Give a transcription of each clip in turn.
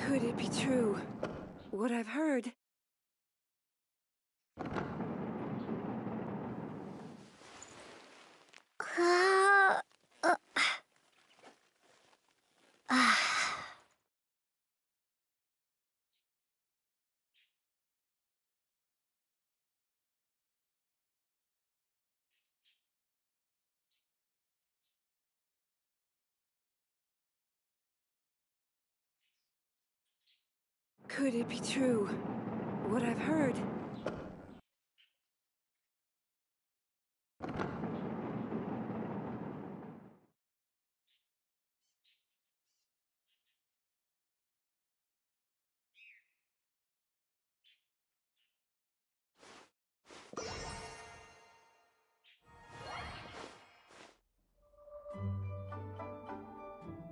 Could it be true? What I've heard? Could it be true? What I've heard?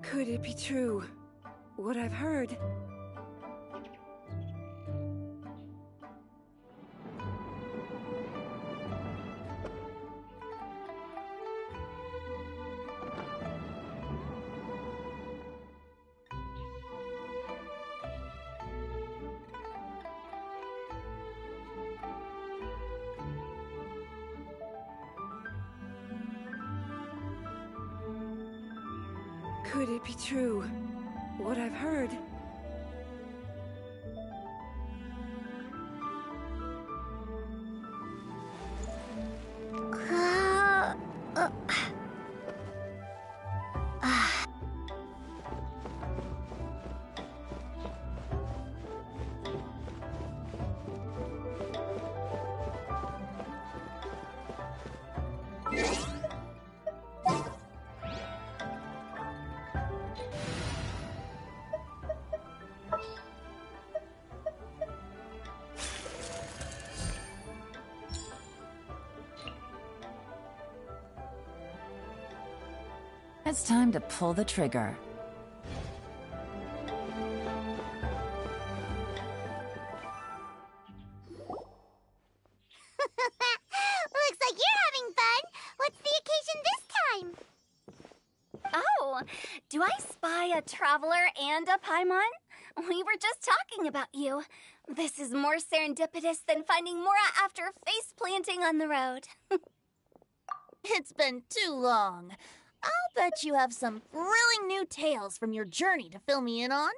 Could it be true? What I've heard? Could it be true? What I've heard? It's time to pull the trigger. Looks like you're having fun. What's the occasion this time? Oh, do I spy a traveler and a Paimon? We were just talking about you. This is more serendipitous than finding Mora after face planting on the road. It's been too long. I'll bet you have some thrilling new tales from your journey to fill me in on.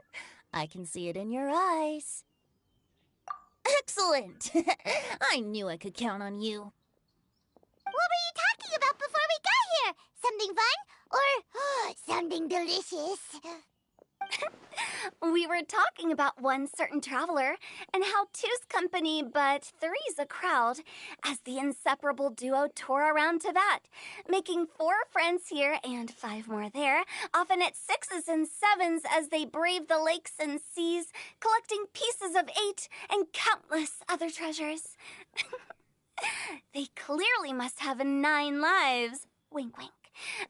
I can see it in your eyes. Excellent! I knew I could count on you. What were you talking about before we got here? Something fun? Or something delicious? We were talking about one certain traveler, and how two's company but three's a crowd, as the inseparable duo tore around Tibet, making 4 friends here and 5 more there, often at 6s and 7s as they brave the lakes and seas, collecting pieces of 8 and countless other treasures. They clearly must have 9 lives. Wink, wink.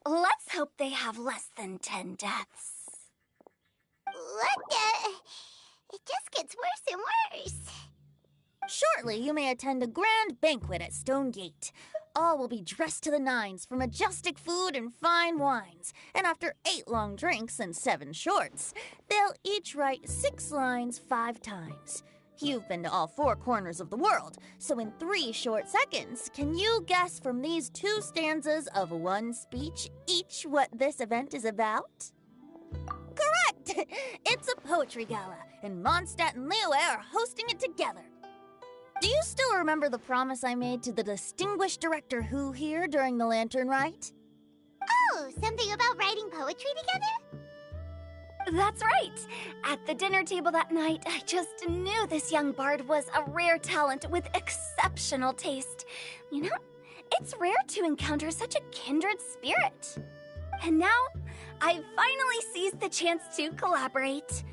Let's hope they have less than 10 deaths. What the? It just gets worse and worse. Shortly, you may attend a grand banquet at Stone Gate. All will be dressed to the nines for majestic food and fine wines. And after 8 long drinks and 7 shorts, they'll each write 6 lines 5 times. You've been to all 4 corners of the world, so in 3 short seconds, can you guess from these 2 stanzas of 1 speech each what this event is about? Correct! It's a poetry gala, and Mondstadt and Liyue are hosting it together. Do you still remember the promise I made to the distinguished director Who here during the Lantern Rite? Oh, something about writing poetry together? That's right! At the dinner table that night, I just knew this young bard was a rare talent with exceptional taste. You know, it's rare to encounter such a kindred spirit. And now, I've finally seized the chance to collaborate.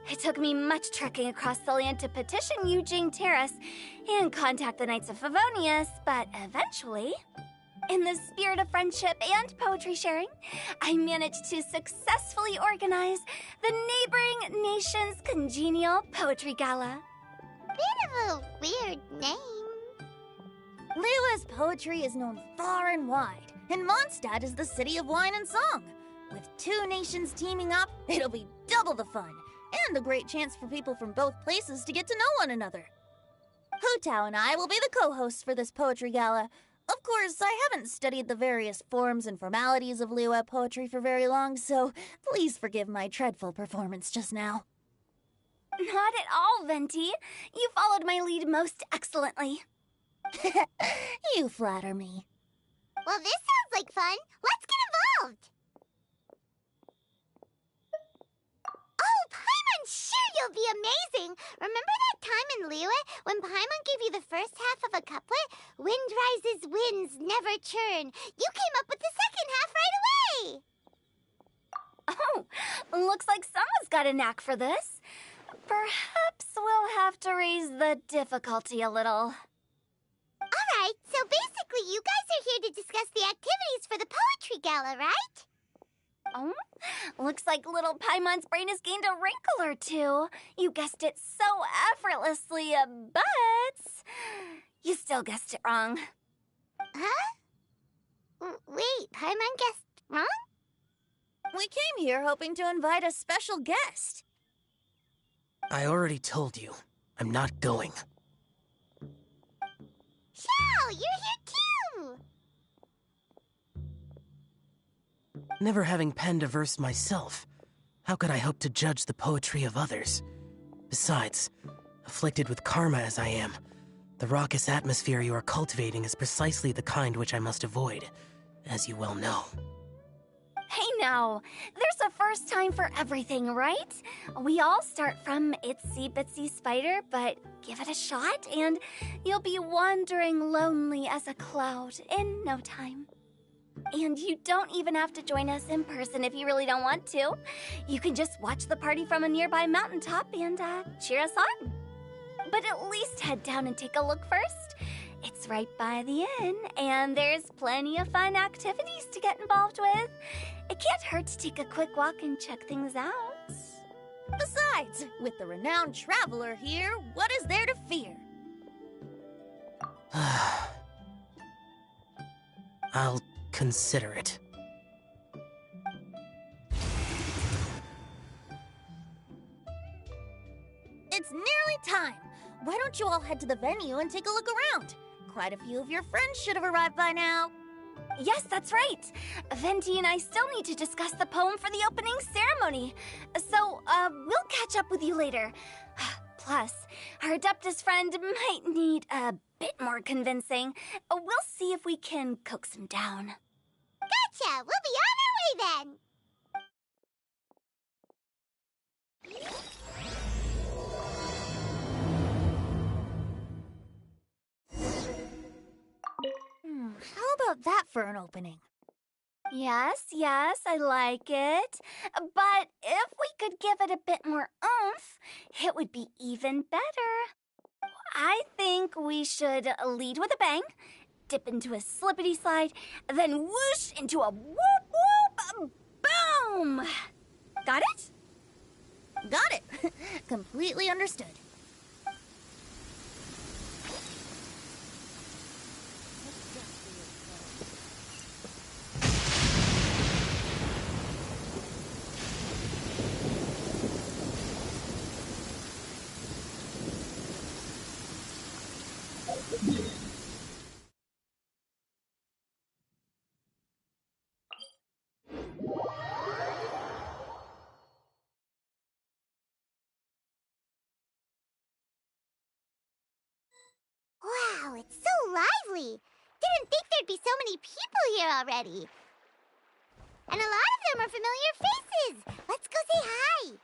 It took me much trekking across the land to petition Eugene Terrace and contact the Knights of Favonius, but eventually, in the spirit of friendship and poetry sharing, I managed to successfully organize the neighboring nation's Congenial Poetry Gala. Bit of a weird name. Liyue's poetry is known far and wide, and Mondstadt is the city of wine and song. With 2 nations teaming up, it'll be double the fun. and a great chance for people from both places to get to know one another. Hu Tao and I will be the co-hosts for this poetry gala. Of course, I haven't studied the various forms and formalities of Liyue poetry for very long, so please forgive my dreadful performance just now. Not at all, Venti. You followed my lead most excellently. You flatter me. Well, this sounds like fun. Let's get involved. Oh, Paimon, sure you'll be amazing. Remember that time in Liyue when Paimon gave you the first half of a couplet? Wind rises, winds never churn. You came up with the second half right away. Oh, looks like someone's got a knack for this. Perhaps we'll have to raise the difficulty a little. All right, so basically you guys are here to discuss the activities for the poetry gala, right? Oh, looks like little Paimon's brain has gained a wrinkle or two. You guessed it so effortlessly, but you still guessed it wrong. Huh? Wait, Paimon guessed wrong? We came here hoping to invite a special guest. I already told you. I'm not going. Xiao, you're here too! Never having penned a verse myself, how could I hope to judge the poetry of others? Besides, afflicted with karma as I am, the raucous atmosphere you are cultivating is precisely the kind which I must avoid, as you well know. Hey now, there's a first time for everything, right? We all start from itsy bitsy spider, but give it a shot and you'll be wandering lonely as a cloud in no time. And you don't even have to join us in person if you really don't want to. You can just watch the party from a nearby mountaintop and cheer us on. But at least head down and take a look first. It's right by the inn, and there's plenty of fun activities to get involved with. It can't hurt to take a quick walk and check things out. Besides, with the renowned traveler here, what is there to fear? I'll consider it. It's nearly time. Why don't you all head to the venue and take a look around? Quite a few of your friends should have arrived by now. Yes, that's right. Venti and I still need to discuss the poem for the opening ceremony. So, we'll catch up with you later. Plus, our Adeptus friend might need a bit more convincing. We'll see if we can coax him down. Gotcha! We'll be on our way then! How about that for an opening? Yes, I like it. But if we could give it a bit more oomph, it would be even better. I think we should lead with a bang, dip into a slippity slide, then whoosh into a whoop whoop boom! Got it? Got it. Completely understood. Wow, it's so lively! Didn't think there'd be so many people here already. And a lot of them are familiar faces! Let's go say hi!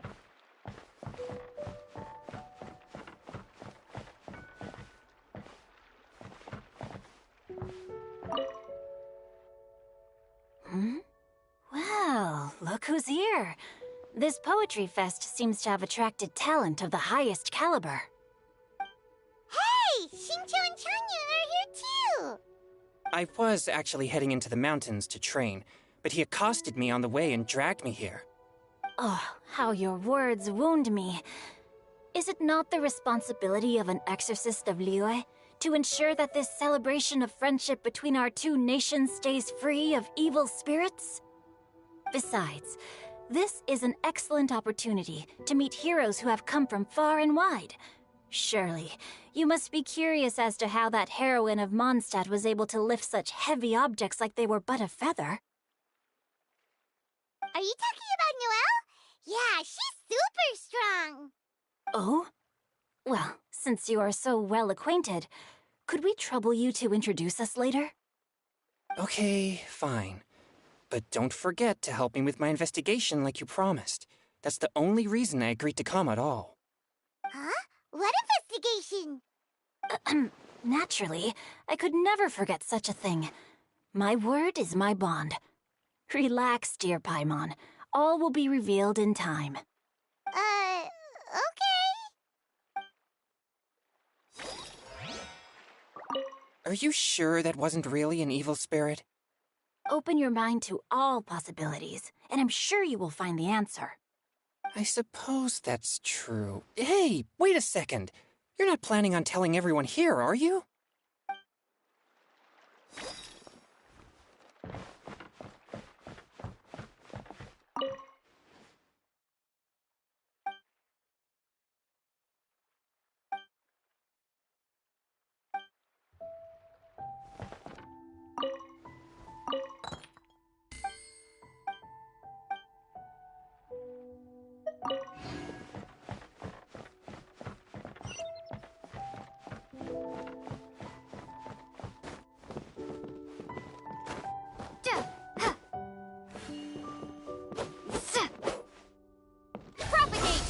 Well, look who's here. This poetry fest seems to have attracted talent of the highest caliber. Hey! Xingqiu and Changyun are here too! I was actually heading into the mountains to train, but he accosted me on the way and dragged me here. Oh, how your words wound me. Is it not the responsibility of an exorcist of Liyue to ensure that this celebration of friendship between our two nations stays free of evil spirits? Besides, This is an excellent opportunity to meet heroes who have come from far and wide. Surely, you must be curious as to how that heroine of Mondstadt was able to lift such heavy objects like they were but a feather. Are you talking about Noelle? Yeah, she's super strong. Oh? Well, since you are so well acquainted, could we trouble you to introduce us later? Okay, fine. But don't forget to help me with my investigation like you promised. That's the only reason I agreed to come at all. Huh? What investigation? Naturally, I could never forget such a thing. My word is my bond. Relax, dear Paimon. All will be revealed in time. Okay. Are you sure that wasn't really an evil spirit? Open your mind to all possibilities, and I'm sure you will find the answer. I suppose that's true. Hey, wait a second. You're not planning on telling everyone here, are you? Propagate!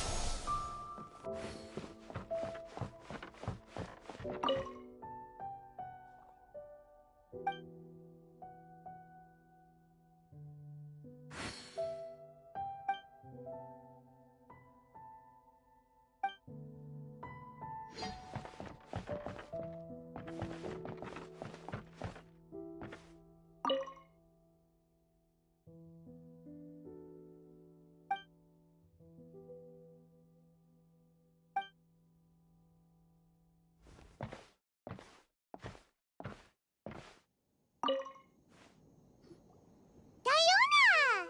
Diona!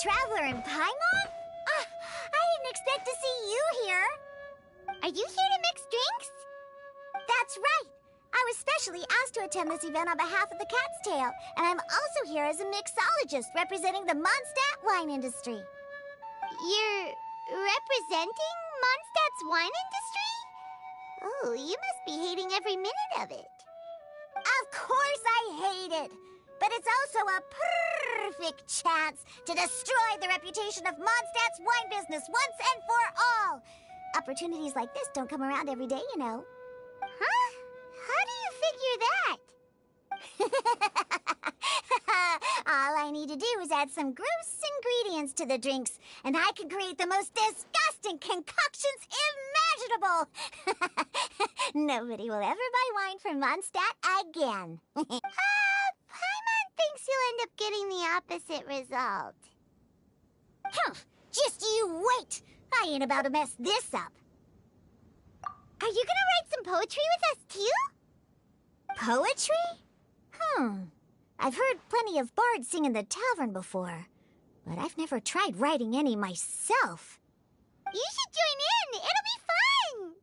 Traveler in Paimon? I didn't expect to see you here. Are you here to mix drinks? That's right. I was specially asked to attend this event on behalf of the Cat's Tail, and I'm also here as a mixologist representing the Mondstadt wine industry. You're representing Mondstadt's wine industry? Oh, you must be hating every minute of it. Of course I hate it. But it's also a perfect chance to destroy the reputation of Mondstadt's wine business once and for all. Opportunities like this don't come around every day, you know. Huh? How do you figure that? All I need to do is add some gross ingredients to the drinks, and I can create the most disgusting concoctions imaginable. Nobody will ever buy wine from Mondstadt again. Paimon thinks you'll end up getting the opposite result. Just you wait! I ain't about to mess this up. Are you gonna write some poetry with us, too? Poetry? I've heard plenty of bards sing in the tavern before, but I've never tried writing any myself. You should join in! It'll be fun!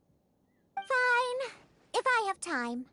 Fine, if I have time.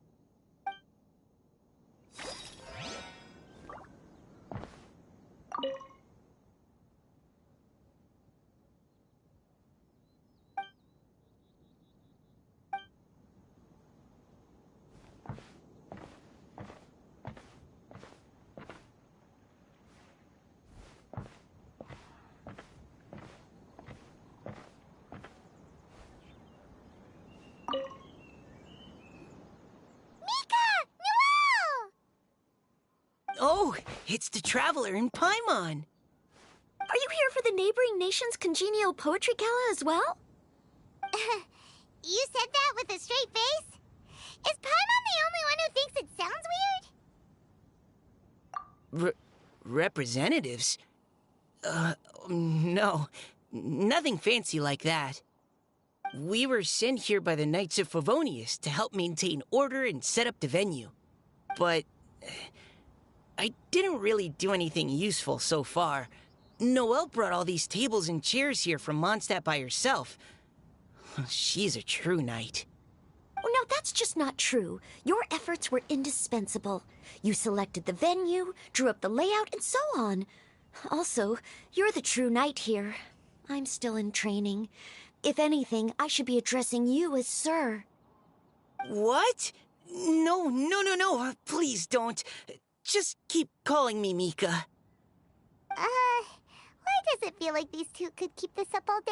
Oh, it's the Traveler in Paimon. Are you here for the neighboring nation's Congenial Poetry Gala as well? You said that with a straight face? Is Paimon the only one who thinks it sounds weird? Representatives? No. Nothing fancy like that. We were sent here by the Knights of Favonius to help maintain order and set up the venue. But I didn't really do anything useful so far. Noelle brought all these tables and chairs here from Mondstadt by herself. She's a true knight. Oh, no, that's just not true. Your efforts were indispensable. You selected the venue, drew up the layout, and so on. Also, you're the true knight here. I'm still in training. If anything, I should be addressing you as Sir. What? No. Please don't. Just keep calling me Mika. Why does it feel like these two could keep this up all day?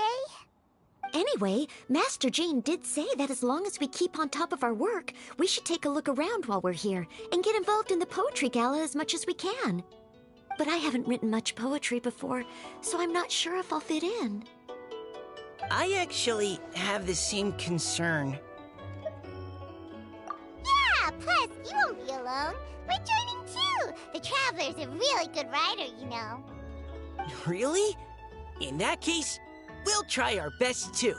Anyway, Master Jane did say that as long as we keep on top of our work, we should take a look around while we're here and get involved in the poetry gala as much as we can. But I haven't written much poetry before, so I'm not sure if I'll fit in. I actually have the same concern. Yeah, plus, you won't be alone. We're joining too. The Traveler's a really good writer, you know. Really? In that case, we'll try our best too.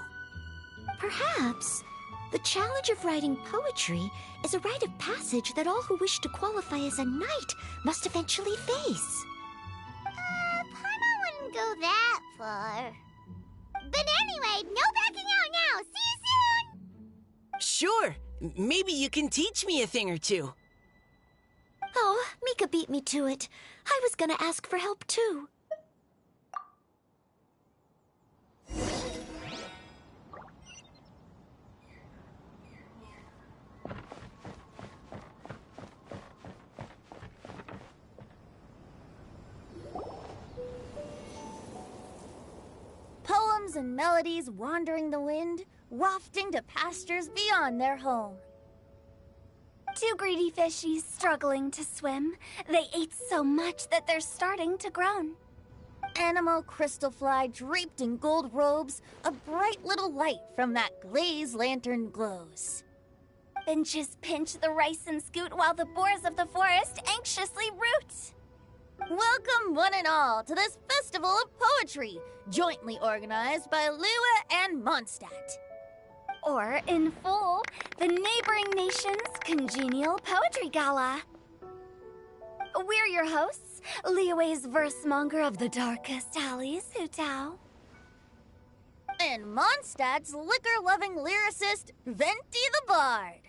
Perhaps. The challenge of writing poetry is a rite of passage that all who wish to qualify as a knight must eventually face. Paimon wouldn't go that far. But anyway, no backing out now. See you soon! Sure. Maybe you can teach me a thing or two. Oh, Mika beat me to it. I was gonna ask for help too. Poems and melodies wandering the wind, wafting to pastures beyond their home. Two greedy fishies struggling to swim. They ate so much that they're starting to groan. Animal crystal fly draped in gold robes, a bright little light from that glazed lantern glows. Finches pinch the rice and scoot while the boars of the forest anxiously root. Welcome one and all to this festival of poetry, jointly organized by Liyue and Mondstadt. Or, in full, the neighboring nation's Congenial Poetry Gala. We're your hosts, Liyue's verse-monger of the darkest alleys, Hutao. And Mondstadt's liquor-loving lyricist, Venti the Bard.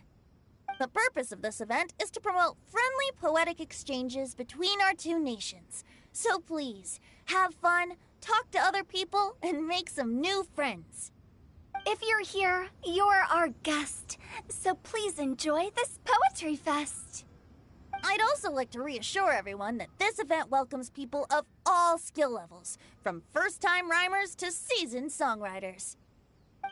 The purpose of this event is to promote friendly poetic exchanges between our two nations. So please, have fun, talk to other people, and make some new friends. If you're here, you're our guest, so please enjoy this Poetry Fest. I'd also like to reassure everyone that this event welcomes people of all skill levels, from first-time rhymers to seasoned songwriters.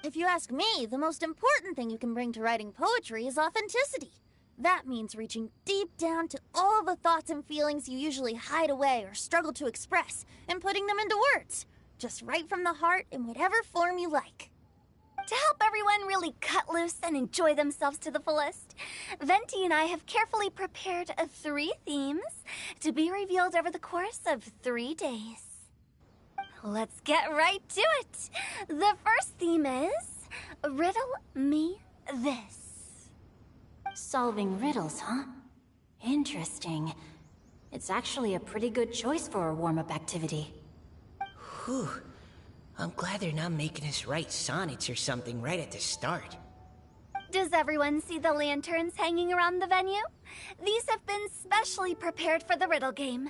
If you ask me, the most important thing you can bring to writing poetry is authenticity. That means reaching deep down to all the thoughts and feelings you usually hide away or struggle to express, and putting them into words, just right from the heart in whatever form you like. To help everyone really cut loose and enjoy themselves to the fullest, Venti and I have carefully prepared 3 themes to be revealed over the course of 3 days. Let's get right to it. The first theme is Riddle Me This. Solving riddles, huh? Interesting. It's actually a pretty good choice for a warm-up activity. Whew. I'm glad they're not making us write sonnets or something right at the start. Does everyone see the lanterns hanging around the venue? These have been specially prepared for the riddle game.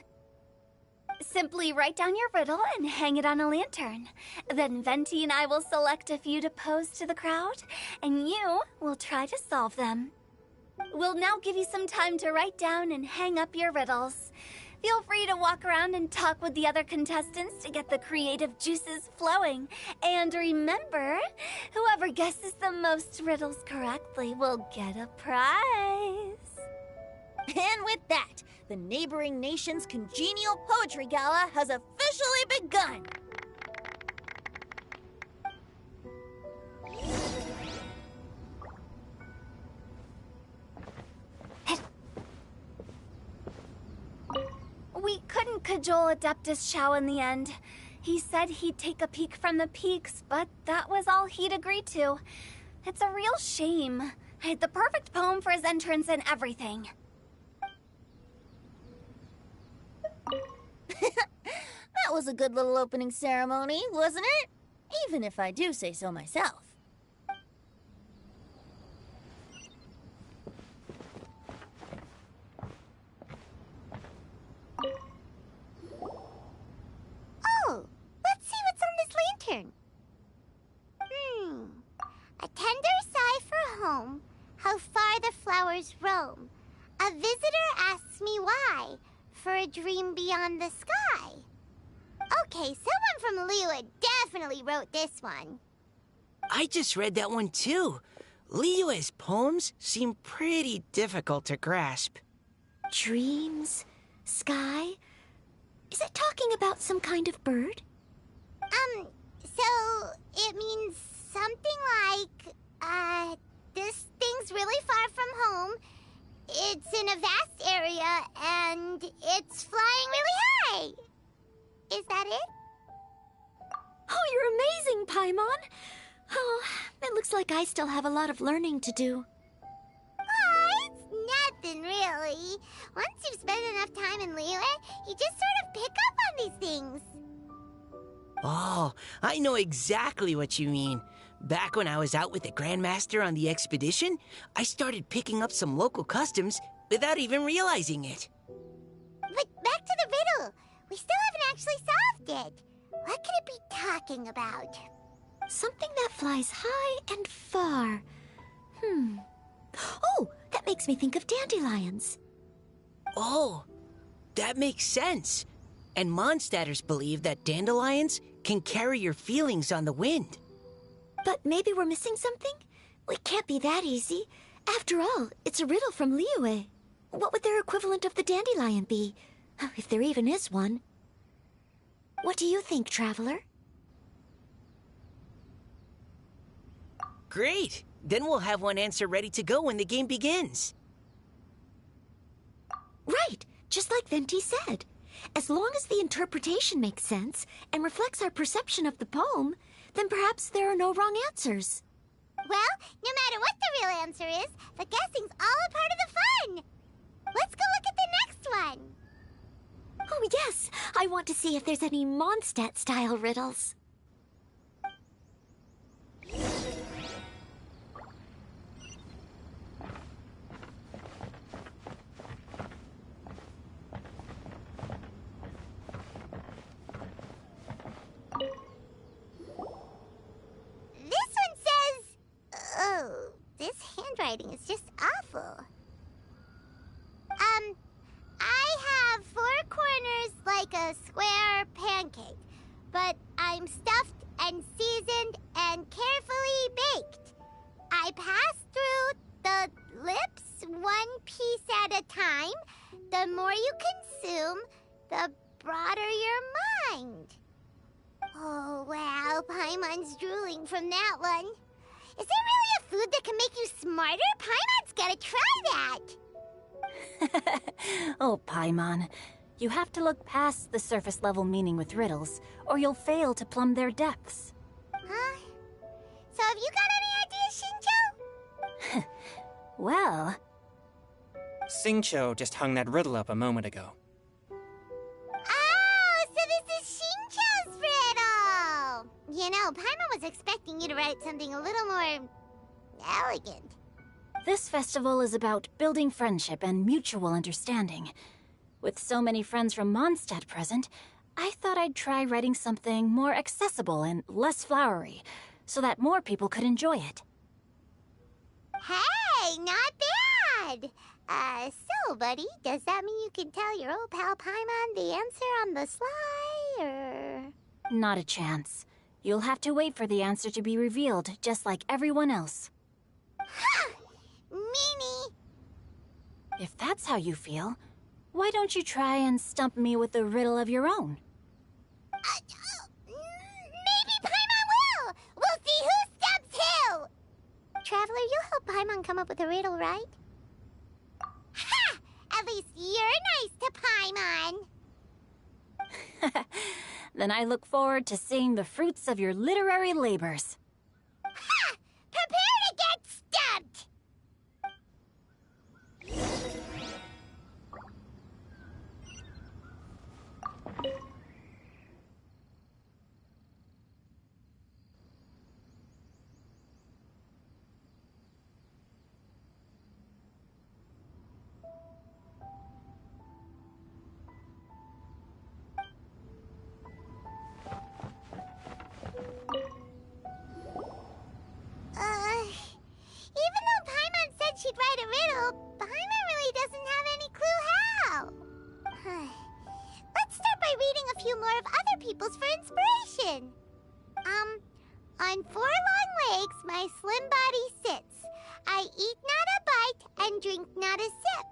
Simply write down your riddle and hang it on a lantern. Then Venti and I will select a few to pose to the crowd, and you will try to solve them. We'll now give you some time to write down and hang up your riddles. Feel free to walk around and talk with the other contestants to get the creative juices flowing. And remember, whoever guesses the most riddles correctly will get a prize. And with that, the neighboring nation's Congenial Poetry Gala has officially begun. We couldn't cajole Adeptus Chow in the end. He said he'd take a peek from the peaks, but that was all he'd agreed to. It's a real shame. I had the perfect poem for his entrance and That was a good little opening ceremony, wasn't it? Even if I do say so myself. Oh, let's see what's on this lantern. A tender sigh for home, how far the flowers roam. A visitor asks me why, for a dream beyond the sky. Okay, someone from Liyue definitely wrote this one. I just read that one too. Liyue's poems seem pretty difficult to grasp. Dreams? Sky? Is it talking about some kind of bird? So it means something like, this thing's really far from home. It's in a vast area, and it's flying really high. Is that it? Oh, you're amazing, Paimon! Oh, it looks like I still have a lot of learning to do. It's nothing, really. Once you've spent enough time in Liyue, you just sort of pick up on these things. Oh, I know exactly what you mean. Back when I was out with the Grandmaster on the expedition, I started picking up some local customs without even realizing it. But back to the riddle. We still haven't actually solved it. What could it be talking about? Something that flies high and far. Oh, that makes me think of dandelions. Oh, that makes sense. And Mondstadters believe that dandelions can carry your feelings on the wind. But maybe we're missing something? It can't be that easy. After all, it's a riddle from Liyue. What would their equivalent of the dandelion be? If there even is one. What do you think, Traveler? Great! Then we'll have one answer ready to go when the game begins. Right, just like Venti said. As long as the interpretation makes sense and reflects our perception of the poem, then perhaps there are no wrong answers. Well, no matter what the real answer is, the guessing's all a part of the fun. Let's go look at the next one. Oh, yes. I want to see if there's any Mondstadt-style riddles. This one says... Oh, this handwriting is just awful. I have 4 corners like a square pancake, but I'm stuffed and seasoned and carefully baked. I pass through the lips 1 piece at a time. The more you consume, the broader your mind. Oh, wow, Paimon's drooling from that one. Is there really a food that can make you smarter? Paimon's gotta try that. Oh, Paimon. You have to look past the surface-level meaning with riddles, or you'll fail to plumb their depths. Huh? So have you got any ideas, Shinjo? Well... Xingqiu just hung that riddle up a moment ago. Oh, so this is Shinjo's riddle! You know, Paimon was expecting you to write something a little more... elegant. This festival is about building friendship and mutual understanding. With so many friends from Mondstadt present, I thought I'd try writing something more accessible and less flowery, so that more people could enjoy it. Hey, not bad! So, buddy, does that mean you can tell your old pal Paimon the answer on the sly, or...? Not a chance. You'll have to wait for the answer to be revealed, just like everyone else. Ha! Meanie! If that's how you feel, why don't you try and stump me with a riddle of your own? Maybe Paimon will! We'll see who stumps who! Traveler, you'll help Paimon come up with a riddle, right? Ha! At least you're nice to Paimon! Then I look forward to seeing the fruits of your literary labors. Ha! Prepare to get stumped! more of other people's for inspiration. On 4 long legs, my slim body sits. I eat not a bite and drink not a sip.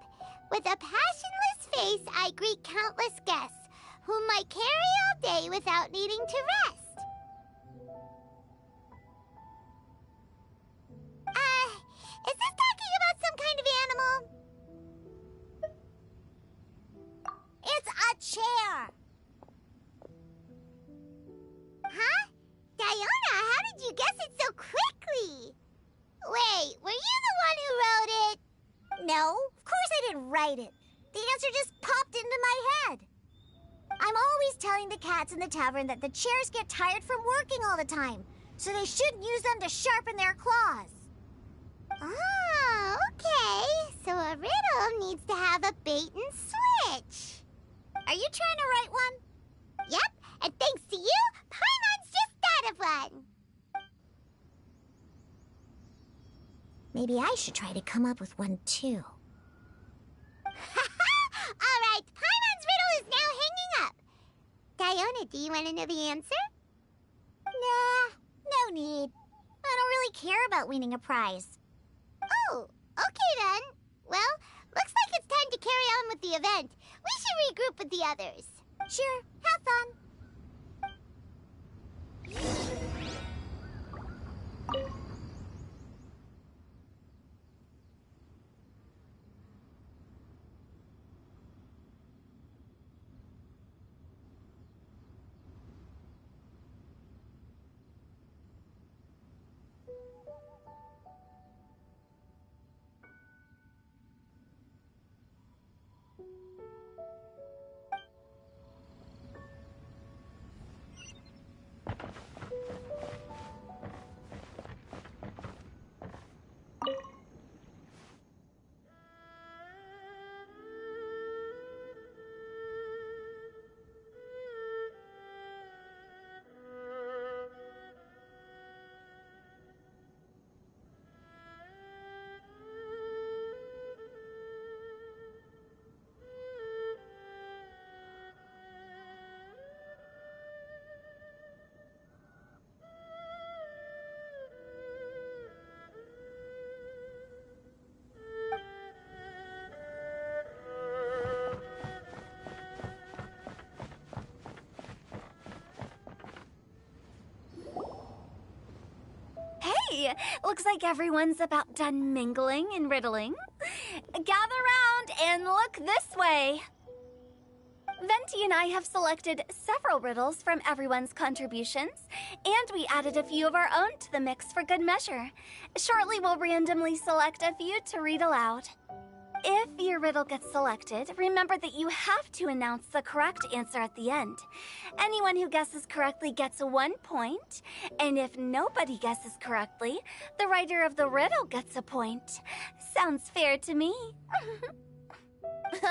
With a passionless face, I greet countless guests, whom I carry all day without needing to rest. Is this talking about some kind of animal? It's a chair. Huh? Diona, how did you guess it so quickly? Wait, were you the one who wrote it? No, of course I didn't write it. The answer just popped into my head. I'm always telling the cats in the tavern that the chairs get tired from working all the time, so they shouldn't use them to sharpen their claws. Oh, okay. So a riddle needs to have a bait and switch. Are you trying to write one? Yep, and thanks to you, Paimon's just thought of one. Maybe I should try to come up with one, too. All right, Paimon's riddle is now hanging up. Diona, do you want to know the answer? Nah, no need. I don't really care about winning a prize. Oh, okay then. Well, looks like it's time to carry on with the event. We should regroup with the others. Sure, have fun. Hey, looks like everyone's about done mingling and riddling. Gather round and look this way. Venti and I have selected several riddles from everyone's contributions, and we added a few of our own to the mix for good measure. Shortly, we'll randomly select a few to read aloud. If your riddle gets selected, remember that you have to announce the correct answer at the end. Anyone who guesses correctly gets 1 point, and if nobody guesses correctly, the writer of the riddle gets a point. Sounds fair to me.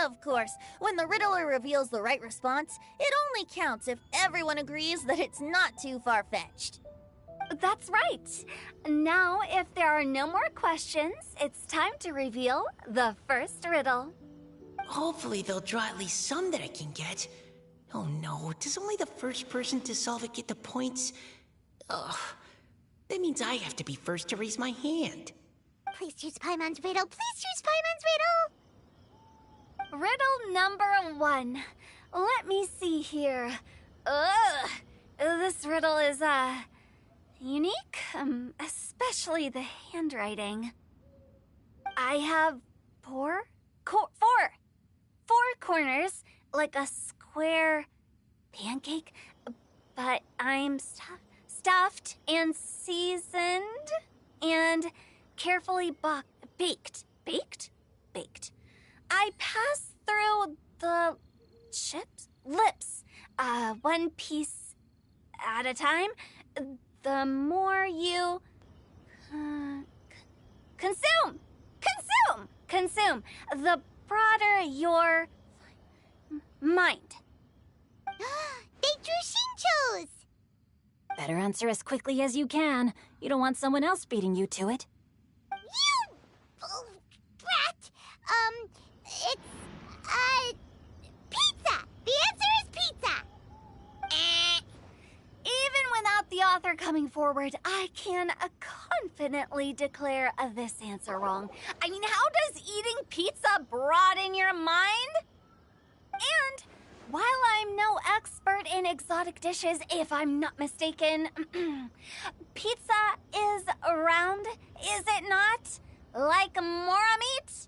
Of course, when the riddler reveals the right response, it only counts if everyone agrees that it's not too far-fetched. That's right. Now, if there are no more questions, it's time to reveal the first riddle. Hopefully they'll draw at least some that I can get. Oh no, does only the first person to solve it get the points? Ugh, that means I have to be first to raise my hand. Please choose Paimon's riddle. Please choose Paimon's riddle. Riddle number 1. Let me see here. Ugh, this riddle is, unique, especially the handwriting. I have four corners, like a square pancake, but I'm stuffed and seasoned and carefully baked. Baked. I pass through the lips, one piece at a time. The more you consume, the broader your mind. They drew Shinchos! Better answer as quickly as you can. You don't want someone else beating you to it. You brat! It's pizza! The answer is pizza! author coming forward, I can confidently declare this answer wrong. I mean, how does eating pizza broaden your mind? And while I'm no expert in exotic dishes, if I'm not mistaken, pizza is round, is it not? Like mora meat?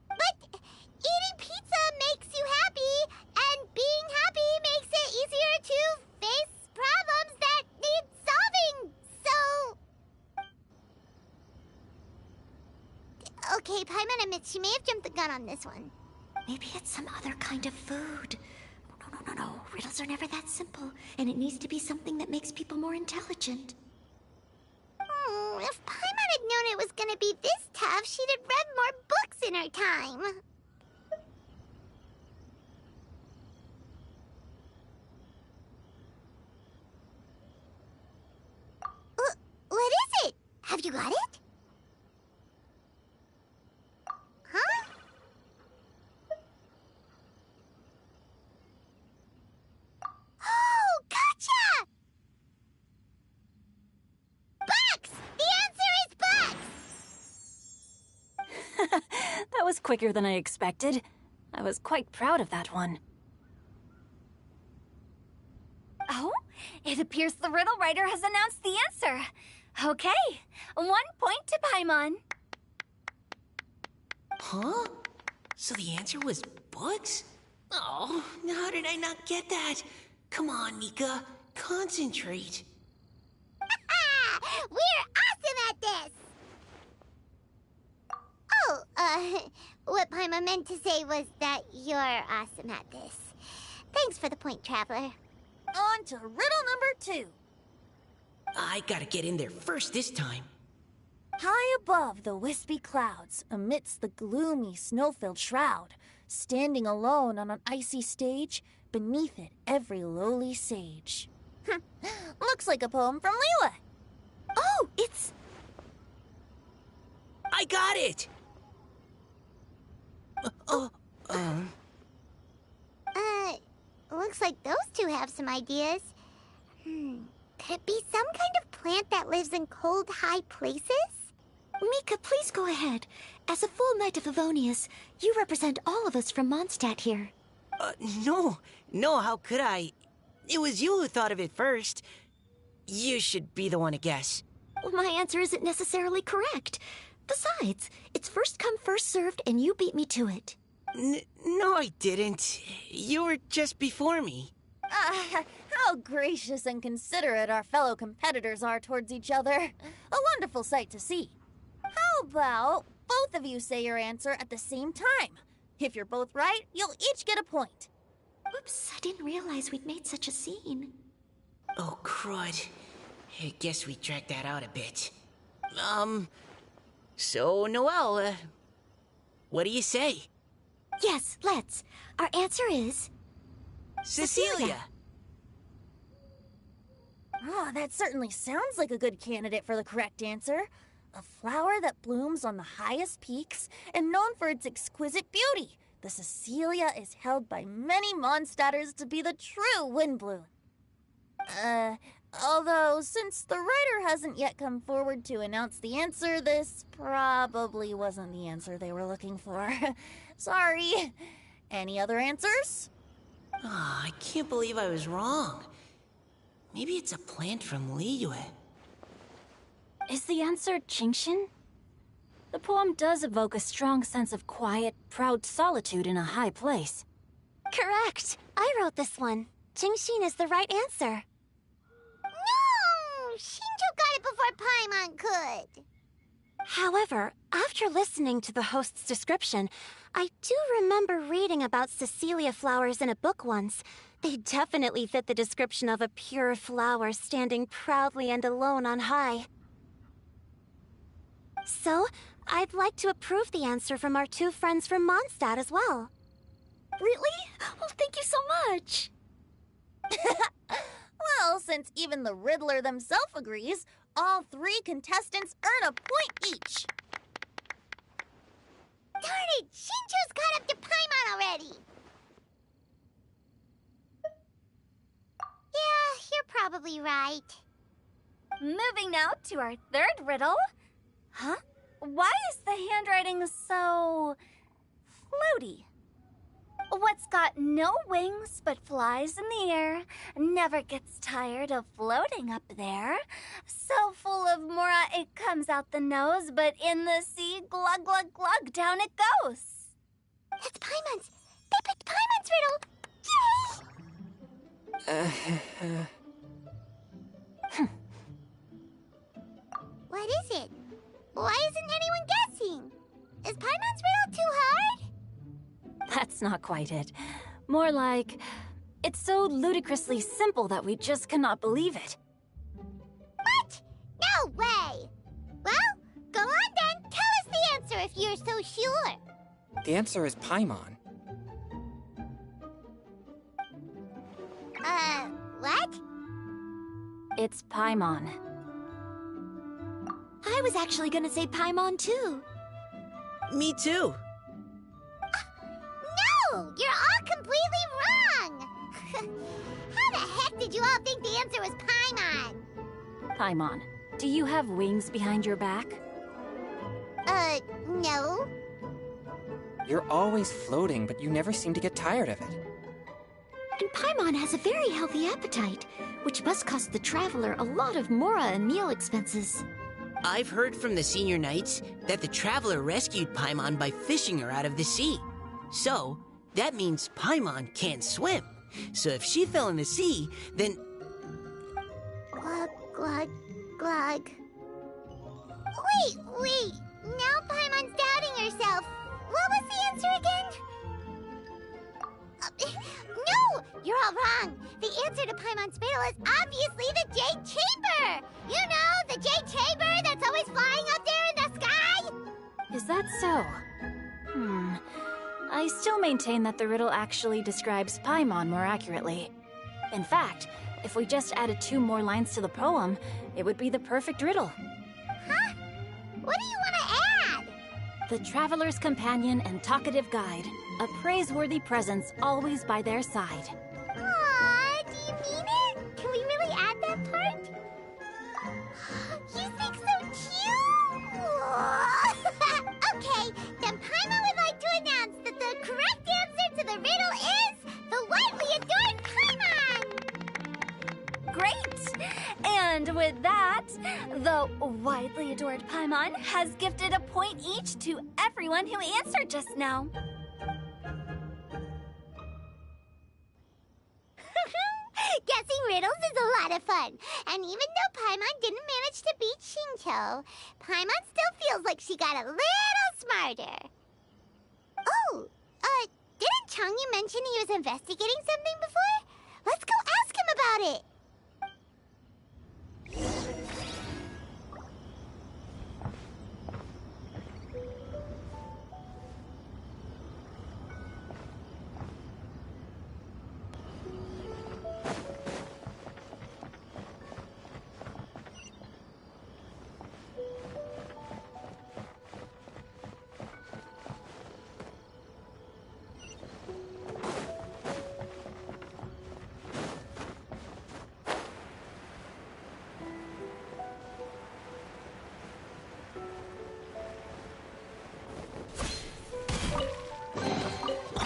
But eating pizza makes you happy, and being happy makes it easier to face problems that need solving, so... Okay, Paimon admits she may have jumped the gun on this one. Maybe it's some other kind of food. No. Riddles are never that simple, and it needs to be something that makes people more intelligent. If Paimon had known it was gonna be this tough, she'd have read more books in her time. What is it? Have you got it? Huh? Oh, gotcha! Bucks! The answer is bucks! That was quicker than I expected. I was quite proud of that one. Oh, it appears the riddle writer has announced the answer. Okay, 1 point to Paimon. Huh? So the answer was books? Oh, how did I not get that? Come on, Mika. Concentrate. We're awesome at this! Oh, what Paimon meant to say was that you're awesome at this. Thanks for the point, Traveler. On to riddle number 2. I gotta get in there first this time. High above the wispy clouds, amidst the gloomy snow-filled shroud, standing alone on an icy stage, beneath it every lowly sage. Looks like a poem from Liyue. Oh, it's... I got it! Looks like those two have some ideas. Could it be some kind of plant that lives in cold, high places? Mika, please go ahead. As a full Knight of Favonius, you represent all of us from Mondstadt here. No, how could I? It was you who thought of it first. You should be the one to guess. Well, my answer isn't necessarily correct. Besides, it's first come, first served, and you beat me to it. No, I didn't. You were just before me. How gracious and considerate our fellow competitors are towards each other. A wonderful sight to see. How about both of you say your answer at the same time? If you're both right, you'll each get a point. Oops, I didn't realize we'd made such a scene. Oh, crud. I guess we dragged that out a bit. So, Noelle, what do you say? Yes, let's. Our answer is... Cecilia! Oh, that certainly sounds like a good candidate for the correct answer. A flower that blooms on the highest peaks and known for its exquisite beauty. The Cecilia is held by many Mondstadters to be the true windbloom. Although, since the writer hasn't yet come forward to announce the answer, this probably wasn't the answer they were looking for. Sorry. Any other answers? Oh, I can't believe I was wrong. Maybe it's a plant from Liyue. Is the answer Genshin? The poem does evoke a strong sense of quiet, proud solitude in a high place. Correct. I wrote this one. Genshin is the right answer. No! Shinjo got it before Paimon could. However, after listening to the host's description, I do remember reading about Cecilia flowers in a book once. They definitely fit the description of a pure flower standing proudly and alone on high. So, I'd like to approve the answer from our two friends from Mondstadt as well. Really? Oh, thank you so much. Well, since even the Riddler themselves agrees, all 3 contestants earn a point each. Darn it! Shinjo's caught up to Paimon already! Yeah, you're probably right. Moving now to our third riddle. Huh? Why is the handwriting so floaty? What's got no wings but flies in the air, never gets tired of floating up there, so full of mora it comes out the nose, but in the sea, glug glug glug, down it goes. That's Paimon's. They picked Paimon's riddle. Yay! What is it? Why isn't anyone guessing? Is Paimon's riddle too hard? That's not quite it. More like, it's so ludicrously simple that we just cannot believe it. What? No way! Well, go on then. Tell us the answer if you're so sure. The answer is Paimon. What? It's Paimon. I was actually gonna say Paimon too. Me too. No! You're all completely wrong! How the heck did you all think the answer was Paimon? Paimon, do you have wings behind your back? No. You're always floating, but you never seem to get tired of it. And Paimon has a very healthy appetite, which must cost the traveler a lot of mora and meal expenses. I've heard from the senior knights that the traveler rescued Paimon by fishing her out of the sea. So, that means Paimon can't swim. So if she fell in the sea, then... Glug, glug, glug. Wait. Now Paimon's doubting herself. What was the answer again? No! You're all wrong. The answer to Paimon's riddle is obviously the Jade Chamber! You know, the Jade Chamber that's always flying up there in the sky? Is that so? I still maintain that the riddle actually describes Paimon more accurately. In fact, if we just added 2 more lines to the poem, it would be the perfect riddle. Huh? What do you want to add? The traveler's companion and talkative guide, a praiseworthy presence always by their side. Aww, do you mean it? Can we really add that part? You think so cute? Okay, then Paimon would like to announce that the correct answer to the riddle is the widely adored Paimon! Great! And with that, the widely adored Paimon has gifted a point each to everyone who answered just now. Guessing riddles is a lot of fun. And even though Paimon didn't manage to beat Xingqiu, Paimon still feels like she got a little smarter. Oh, didn't Changyu mention he was investigating something before? Let's go ask him about it.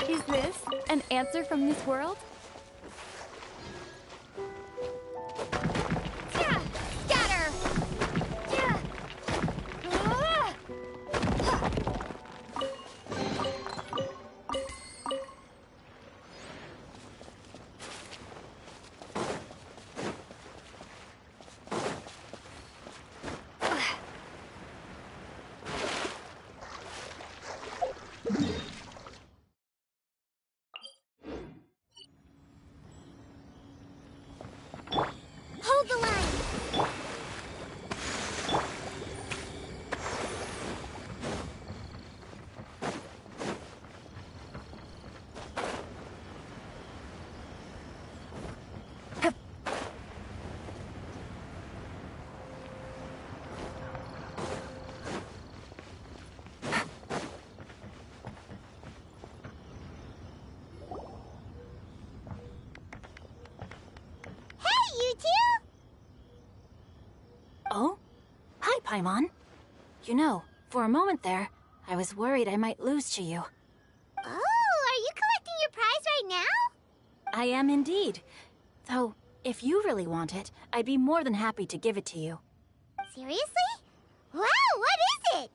Is this an answer from this world? Scatter! Hold the line. Hey, you two! Paimon. You know, for a moment there, I was worried I might lose to you. Oh, are you collecting your prize right now? I am indeed. Though, if you really want it, I'd be more than happy to give it to you. Seriously? Wow, what is it?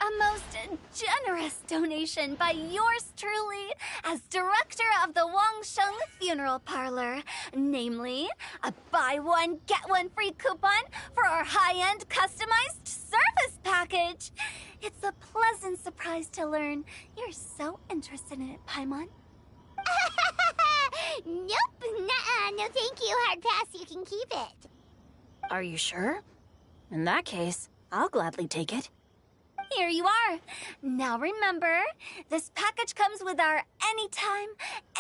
A most generous donation by yours truly as director of the Wangsheng Funeral Parlor. Namely, a buy one, get one free coupon for our high-end customized service package. It's a pleasant surprise to learn you're so interested in it, Paimon. Nope, nuh-uh, no thank you, hard pass, you can keep it. Are you sure? In that case, I'll gladly take it. Here you are. Now remember, this package comes with our anytime,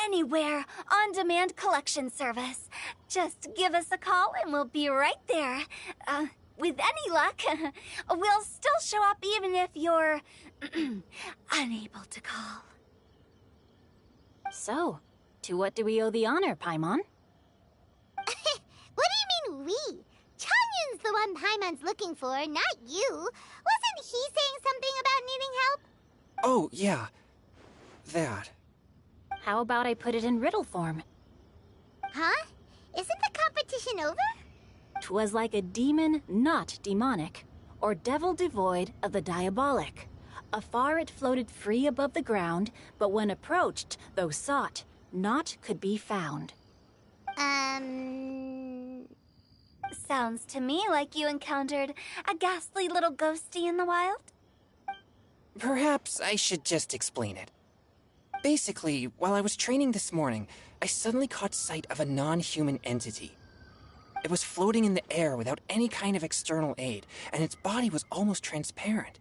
anywhere, on-demand collection service. Just give us a call and we'll be right there. With any luck, we'll still show up even if you're unable to call. So, to what do we owe the honor, Paimon? What do you mean, we? Chanyun's the one Paimon's looking for, not you. Wasn't he saying something about needing help? Oh, yeah. That. How about I put it in riddle form? Huh? Isn't the competition over? 'Twas like a demon not demonic, or devil devoid of the diabolic. Afar it floated free above the ground, but when approached, though sought, naught could be found. Sounds to me like you encountered a ghastly little ghosty in the wild. Perhaps I should just explain it. Basically, while I was training this morning, I suddenly caught sight of a non-human entity. It was floating in the air without any kind of external aid, and its body was almost transparent.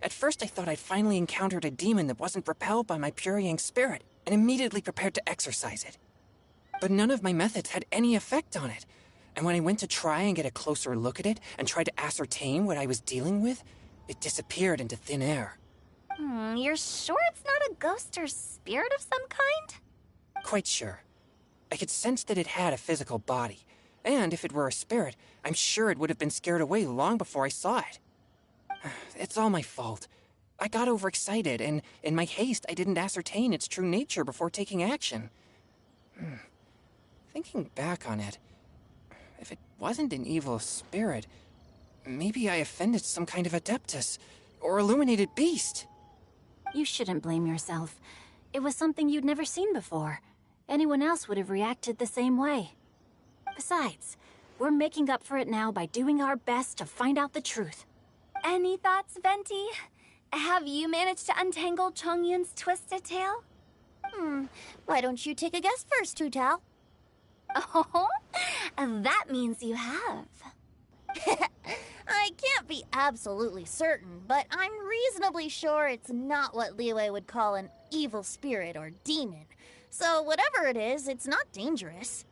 At first I thought I'd finally encountered a demon that wasn't repelled by my pure yang spirit, and immediately prepared to exorcise it. But none of my methods had any effect on it, and when I went to try and get a closer look at it and try to ascertain what I was dealing with, it disappeared into thin air. You're sure it's not a ghost or spirit of some kind? Quite sure. I could sense that it had a physical body, and if it were a spirit, I'm sure it would have been scared away long before I saw it. It's all my fault. I got overexcited, and in my haste, I didn't ascertain its true nature before taking action. Thinking back on it, if it wasn't an evil spirit, maybe I offended some kind of adeptus, or illuminated beast. You shouldn't blame yourself. It was something you'd never seen before. Anyone else would have reacted the same way. Besides, we're making up for it now by doing our best to find out the truth. Any thoughts, Venti? Have you managed to untangle Chongyun's twisted tail? Why don't you take a guess first, Hu-Tao? Oh, that means you have. I can't be absolutely certain, but I'm reasonably sure it's not what Liyue would call an evil spirit or demon. So whatever it is, it's not dangerous.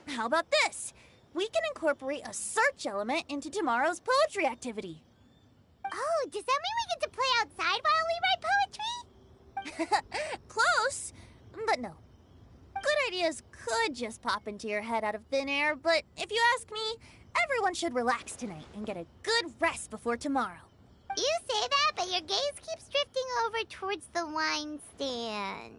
How about this? We can incorporate a search element into tomorrow's poetry activity. Oh, does that mean we get to play outside while we write poetry? Close, but no. Good ideas could just pop into your head out of thin air, but if you ask me, everyone should relax tonight and get a good rest before tomorrow. You say that, but your gaze keeps drifting over towards the wine stand.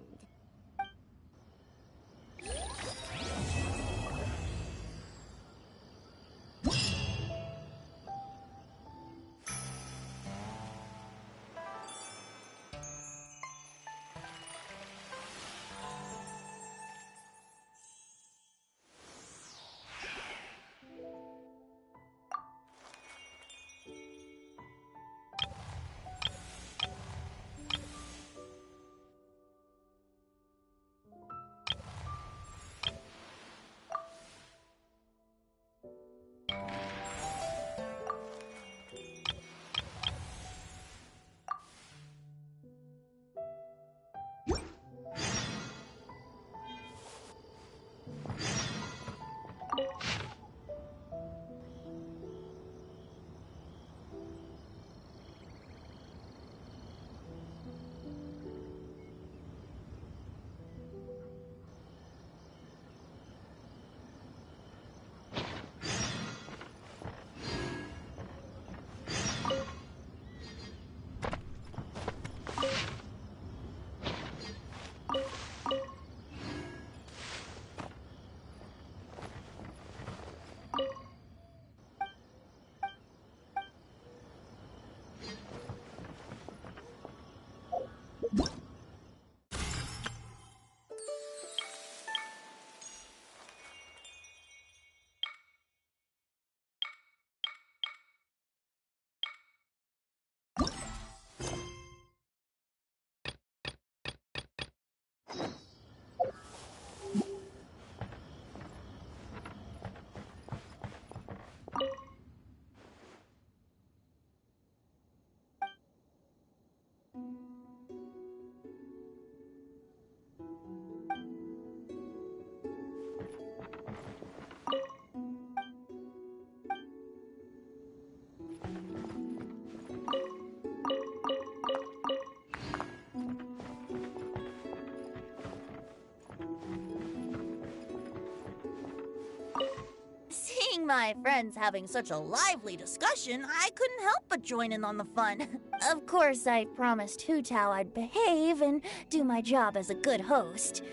Seeing my friends having such a lively discussion, I couldn't help but join in on the fun. Of course, I promised Hu Tao I'd behave and do my job as a good host.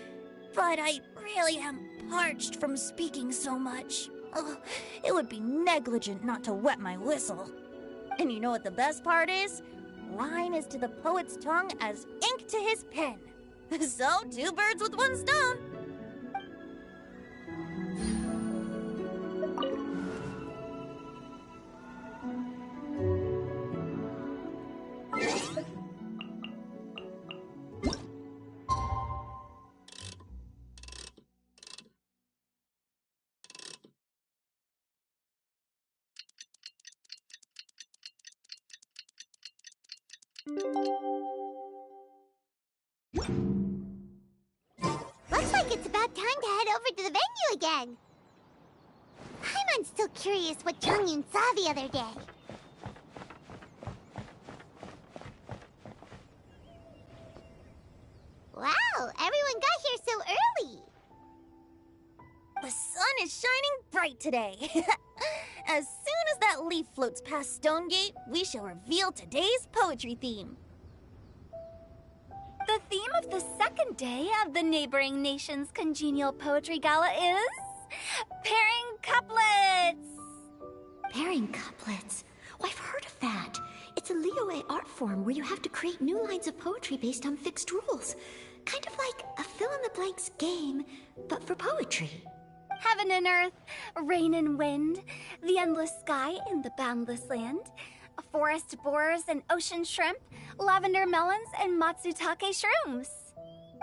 But I really am parched from speaking so much. Ugh, it would be negligent not to wet my whistle. And you know what the best part is? Rhyme is to the poet's tongue as ink to his pen. So, 2 birds with 1 stone. Looks like it's about time to head over to the venue again. Paimon's still curious what Chongyun saw the other day. Wow, everyone got here so early. The sun is shining bright today. As soon as that leaf floats past Stonegate, we shall reveal today's poetry theme. The theme of the second day of the neighboring nation's Congenial Poetry Gala is... pairing couplets! Pairing couplets. Oh, I've heard of that. It's a Liyue art form where you have to create new lines of poetry based on fixed rules. Kind of like a fill-in-the-blanks game, but for poetry. Heaven and earth, rain and wind, the endless sky and the boundless land, forest borers and ocean shrimp, lavender melons and matsutake shrooms.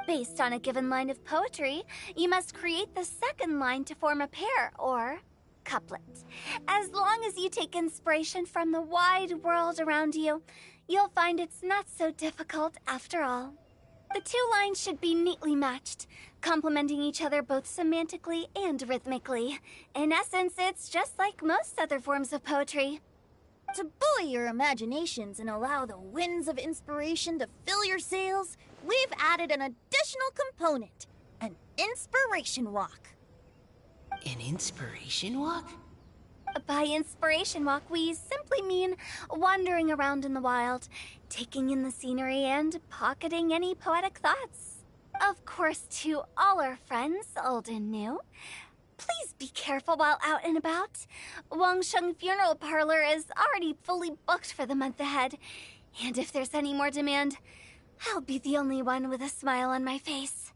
Based on a given line of poetry, you must create the second line to form a pair, or couplet. As long as you take inspiration from the wide world around you, you'll find it's not so difficult after all. The 2 lines should be neatly matched, complementing each other both semantically and rhythmically. In essence, it's just like most other forms of poetry. To buoy your imaginations and allow the winds of inspiration to fill your sails, we've added an additional component, an inspiration walk. An inspiration walk? By inspiration walk, we simply mean wandering around in the wild, taking in the scenery and pocketing any poetic thoughts. Of course, to all our friends, old and new, please be careful while out and about. Wangsheng Funeral Parlor is already fully booked for the month ahead, and if there's any more demand, I'll be the only one with a smile on my face.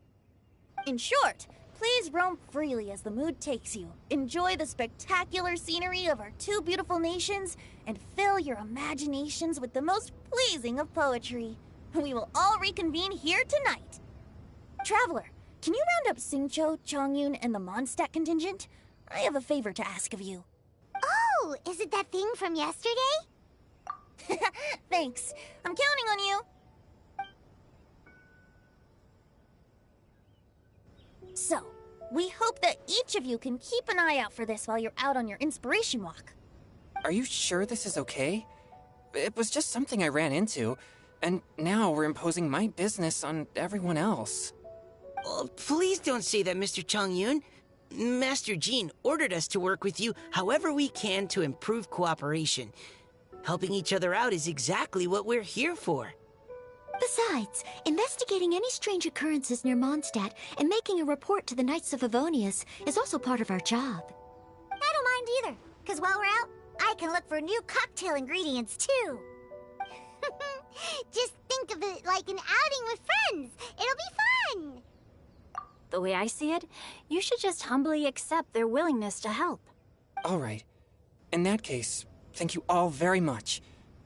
In short, please roam freely as the mood takes you. Enjoy the spectacular scenery of our 2 beautiful nations, and fill your imaginations with the most pleasing of poetry. We will all reconvene here tonight. Traveler, can you round up Xingqiu, Chongyun, and the Mondstadt contingent? I have a favor to ask of you. Oh, is it that thing from yesterday? Thanks. I'm counting on you. So, we hope that each of you can keep an eye out for this while you're out on your inspiration walk. Are you sure this is okay? It was just something I ran into, and now we're imposing my business on everyone else. Oh, please don't say that, Mr. Chongyun. Master Jean ordered us to work with you however we can to improve cooperation. Helping each other out is exactly what we're here for. Besides, investigating any strange occurrences near Mondstadt and making a report to the Knights of Avonius is also part of our job. I don't mind either, because while we're out, I can look for new cocktail ingredients too. Just think of it like an outing with friends. It'll be fun. The way I see it, you should just humbly accept their willingness to help. All right. In that case, thank you all very much.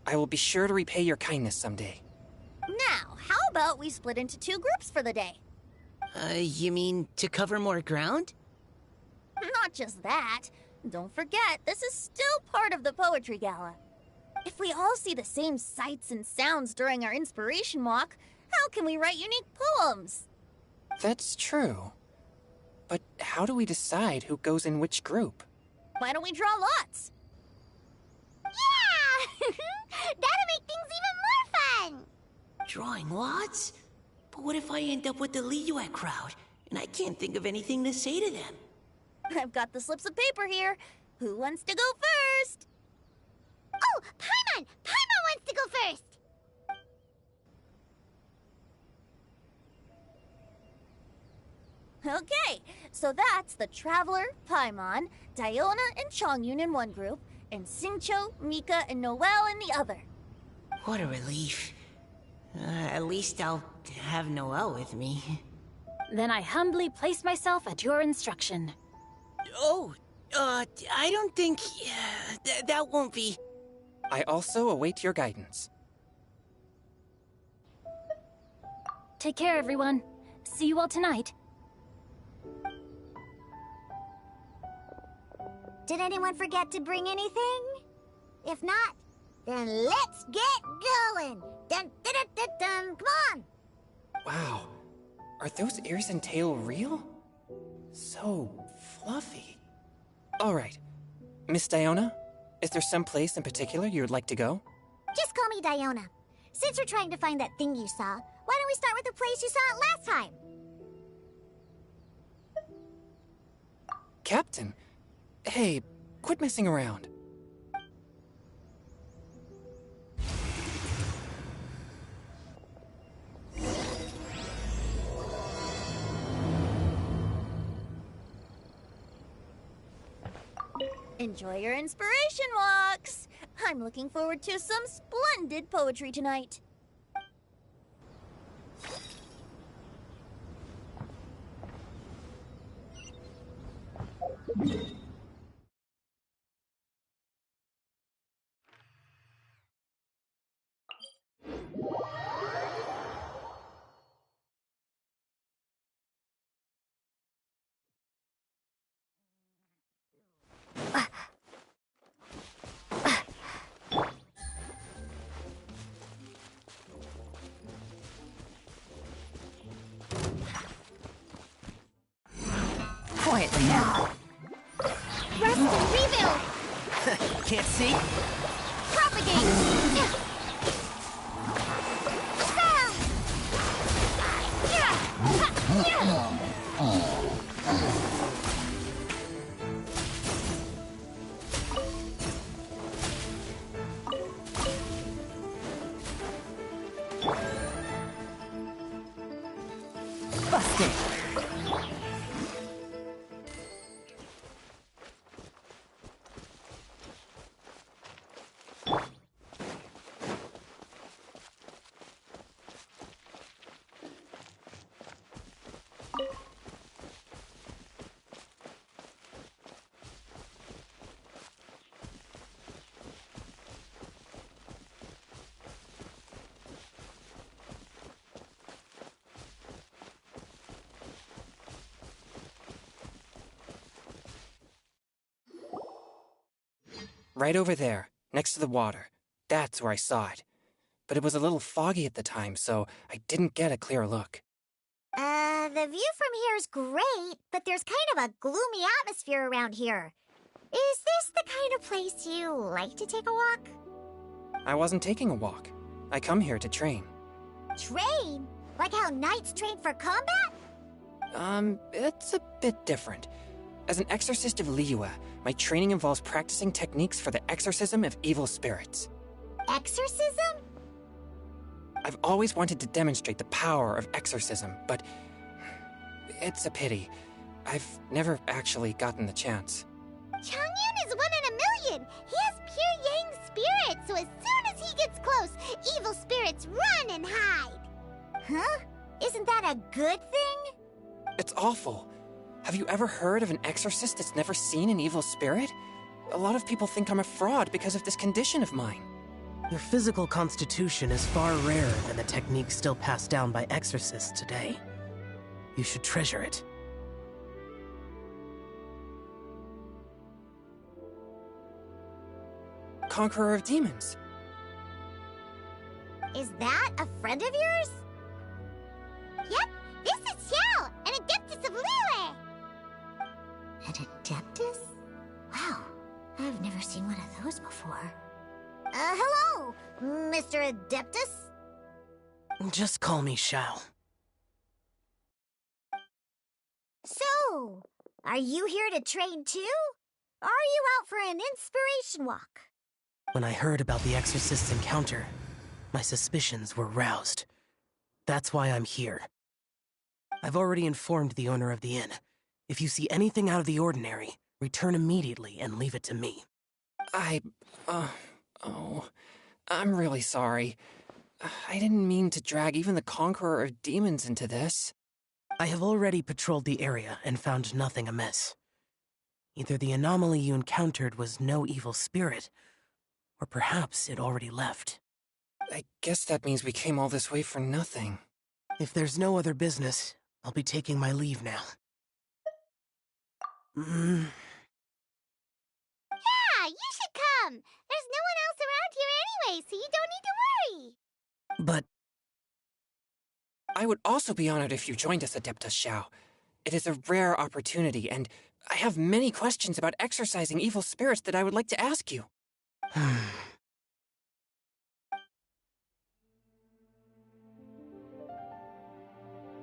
I will be sure to repay your kindness someday. Now, how about we split into 2 groups for the day? You mean to cover more ground? Not just that. Don't forget, this is still part of the Poetry Gala. If we all see the same sights and sounds during our inspiration walk, how can we write unique poems? That's true. But how do we decide who goes in which group? Why don't we draw lots? Yeah! That'll make things even more fun! Drawing lots? But what if I end up with the Liyue crowd, and I can't think of anything to say to them? I've got the slips of paper here. Who wants to go first? Oh, Paimon! Paimon wants to go first! Okay, so that's the Traveler, Paimon, Diona, and Chongyun in one group, and Xingqiu, Mika, and Noelle in the other. What a relief. At least I'll have Noelle with me. Then I humbly place myself at your instruction. Oh, I don't think... that won't be... I also await your guidance. Take care, everyone. See you all tonight. Did anyone forget to bring anything? If not, then let's get going! Dun, dun, dun, dun, dun. Come on! Wow. Are those ears and tail real? So fluffy. Alright. Miss Diona, is there some place in particular you would like to go? Just call me Diona. Since we're trying to find that thing you saw, why don't we start with the place you saw it last time? Captain? Hey, quit messing around. Enjoy your inspiration walks! I'm looking forward to some splendid poetry tonight. Quietly now. Rest and rebuild! Can't see? Propagate! Busted. Right over there, next to the water. That's where I saw it. But it was a little foggy at the time, so I didn't get a clear look. The view from here is great, but there's kind of a gloomy atmosphere around here. Is this the kind of place you like to take a walk? I wasn't taking a walk. I come here to train. Train? Like how knights train for combat? It's a bit different. As an exorcist of Liyue, my training involves practicing techniques for the exorcism of evil spirits. Exorcism? I've always wanted to demonstrate the power of exorcism, but it's a pity. I've never actually gotten the chance. Chongyun is 1 in a million! He has pure yang spirit, so as soon as he gets close, evil spirits run and hide! Huh? Isn't that a good thing? It's awful. Have you ever heard of an exorcist that's never seen an evil spirit? A lot of people think I'm a fraud because of this condition of mine. Your physical constitution is far rarer than the techniques still passed down by exorcists today. You should treasure it. Conqueror of demons. Is that a friend of yours? Yep, this is Xiao, an Adeptus of Liyue! An Adeptus? Wow, I've never seen one of those before. Hello, Mr. Adeptus? Just call me Xiao. So, are you here to train too? Are you out for an inspiration walk? When I heard about the Exorcist's encounter, my suspicions were roused. That's why I'm here. I've already informed the owner of the inn. If you see anything out of the ordinary, return immediately and leave it to me. I'm really sorry. I didn't mean to drag even the Conqueror of Demons into this. I have already patrolled the area and found nothing amiss. Either the anomaly you encountered was no evil spirit, or perhaps it already left. I guess that means we came all this way for nothing. If there's no other business, I'll be taking my leave now. Yeah, you should come. There's no one else around here anyway, so you don't need to worry. But I would also be honored if you joined us, Adeptus Xiao. It is a rare opportunity, and I have many questions about exorcising evil spirits that I would like to ask you.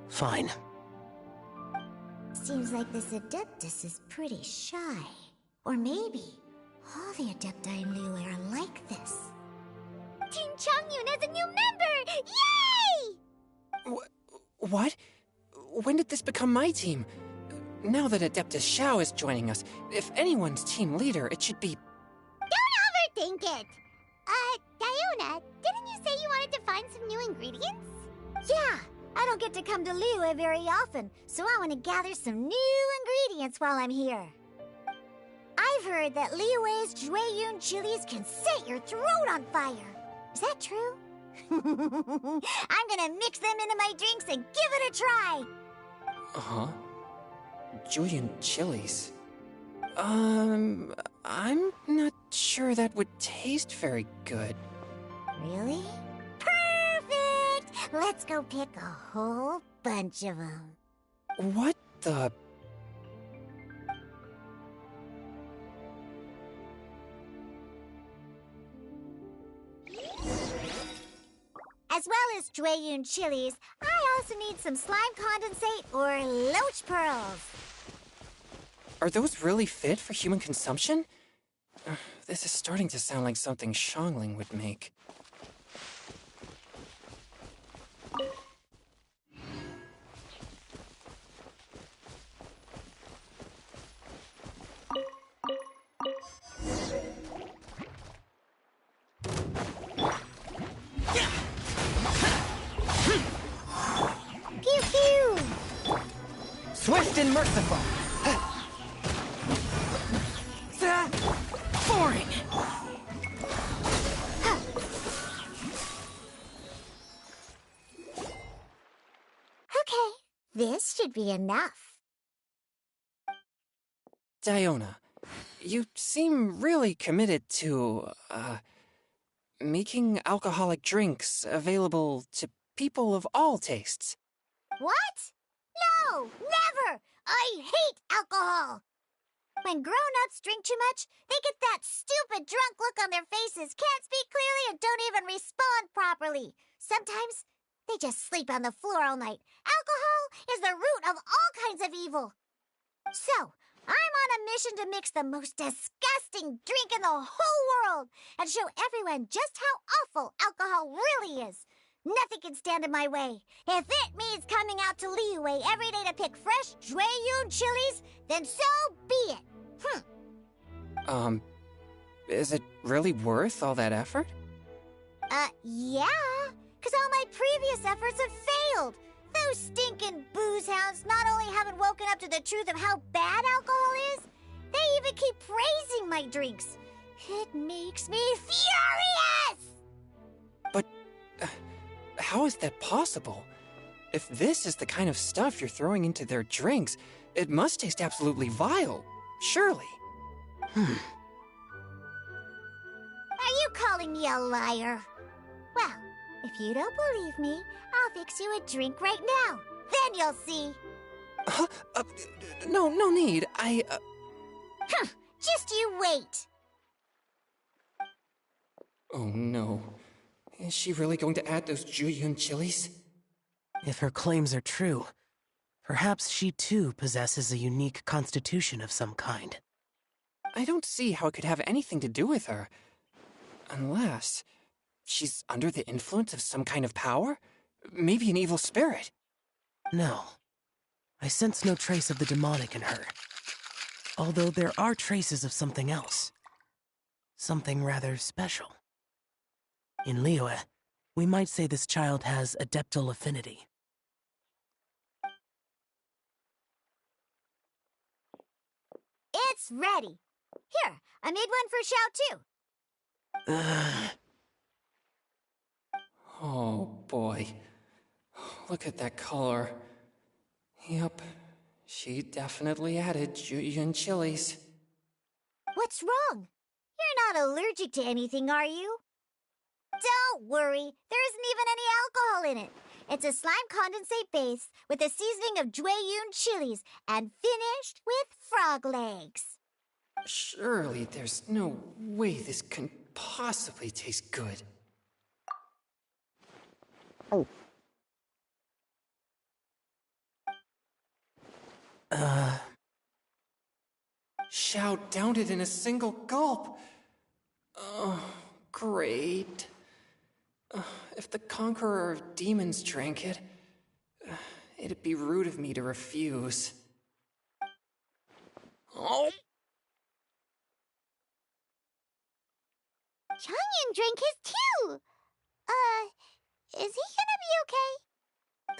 Fine. Seems like this Adeptus is pretty shy. Or maybe all the Adepti in Liyue are like this. Team Chongyun has a new member! Yay! What? When did this become my team? Now that Adeptus Xiao is joining us, if anyone's team leader, it should be... Don't overthink it! Diona, didn't you say you wanted to find some new ingredients? Yeah, I don't get to come to Liyue very often, so I want to gather some new ingredients while I'm here. I've heard that Liyue's Jueyun chilies can set your throat on fire. Is that true? I'm gonna mix them into my drinks and give it a try. Uh-huh. Julian chilies. I'm not sure that would taste very good. Really? Perfect! Let's go pick a whole bunch of them. What the... As well as Jueyun chilies, I also need some slime condensate or loach pearls. Are those really fit for human consumption? This is starting to sound like something Xiangling would make. Pew pew! Swift and merciful! Boring! Okay, this should be enough. Diona, you seem really committed to, making alcoholic drinks available to people of all tastes. What? No, never! I hate alcohol! When grown-ups drink too much, they get that stupid drunk look on their faces, can't speak clearly, and don't even respond properly. Sometimes, they just sleep on the floor all night. Alcohol is the root of all kinds of evil. So, I'm on a mission to mix the most disgusting drink in the whole world and show everyone just how awful alcohol really is. Nothing can stand in my way. If it means coming out to Liyue every day to pick fresh Jueyun chilies, then so be it. Is it really worth all that effort? Yeah, because all my previous efforts have failed. Those stinking booze hounds not only haven't woken up to the truth of how bad alcohol is, they even keep praising my drinks. It makes me furious! But, how is that possible? If this is the kind of stuff you're throwing into their drinks, it must taste absolutely vile, surely. Are you calling me a liar? Well, if you don't believe me, I'll fix you a drink right now. Then you'll see. No need. Just you wait. Oh no. Is she really going to add those Jueyun chilies? If her claims are true, perhaps she too possesses a unique constitution of some kind. I don't see how it could have anything to do with her. Unless she's under the influence of some kind of power? Maybe an evil spirit. No. I sense no trace of the demonic in her. Although there are traces of something else. Something rather special. In Liyue, we might say this child has adeptal affinity. It's ready. Here, I made one for Xiao too. Oh boy. Look at that color. Yep, she definitely added Julian chilies. What's wrong? You're not allergic to anything, are you? Don't worry, there isn't even any alcohol in it. It's a slime condensate base with a seasoning of Jueyun chilies and finished with frog legs. Surely there's no way this can possibly taste good. Xiao downed it in a single gulp. Oh, great. If the Conqueror of Demons drank it, it'd be rude of me to refuse. Oh! Changyan drank his too. Is he gonna be okay?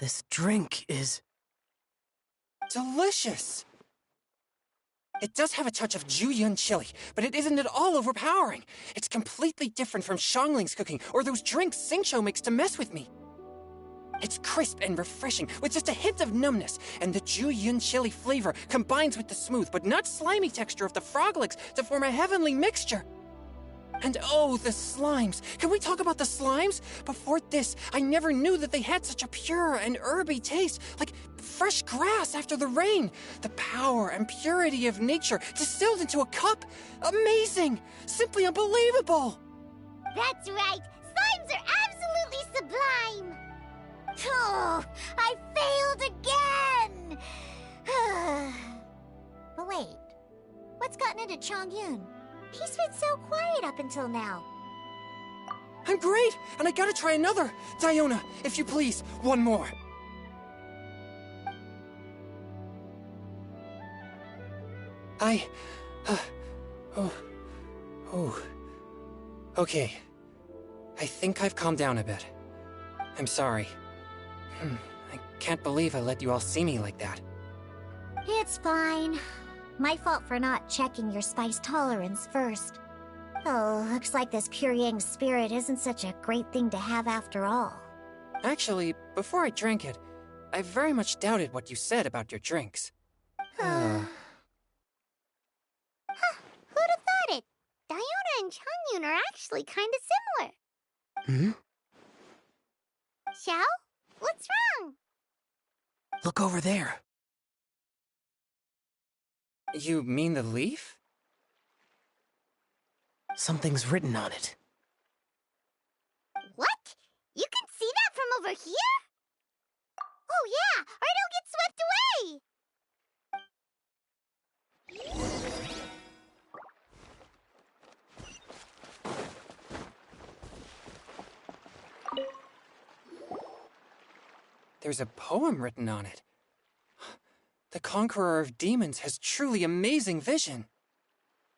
This drink is... delicious! It does have a touch of Jueyun chili, but it isn't at all overpowering. It's completely different from Xiangling's cooking or those drinks Xingqiu makes to mess with me. It's crisp and refreshing, with just a hint of numbness, and the Jueyun chili flavor combines with the smooth but not slimy texture of the frog legs to form a heavenly mixture. And oh, the slimes! Can we talk about the slimes? Before this, I never knew that they had such a pure and herby taste, like fresh grass after the rain. The power and purity of nature distilled into a cup. Amazing! Simply unbelievable! That's right! Slimes are absolutely sublime! Oh, I failed again! But wait, what's gotten into Chongyun? He's been so quiet up until now. I'm great, and I gotta try another. Diona, if you please, one more. Okay. I think I've calmed down a bit. I'm sorry. I can't believe I let you all see me like that. It's fine. My fault for not checking your spice tolerance first. Oh, looks like this pure yang spirit isn't such a great thing to have after all. Actually, before I drank it, I very much doubted what you said about your drinks. Who'd have thought it? Diona and Changyun are actually kinda similar. Xiao? What's wrong? Look over there. You mean the leaf? Something's written on it. What? You can see that from over here? Oh yeah, or it'll get swept away! There's a poem written on it. The Conqueror of Demons has truly amazing vision.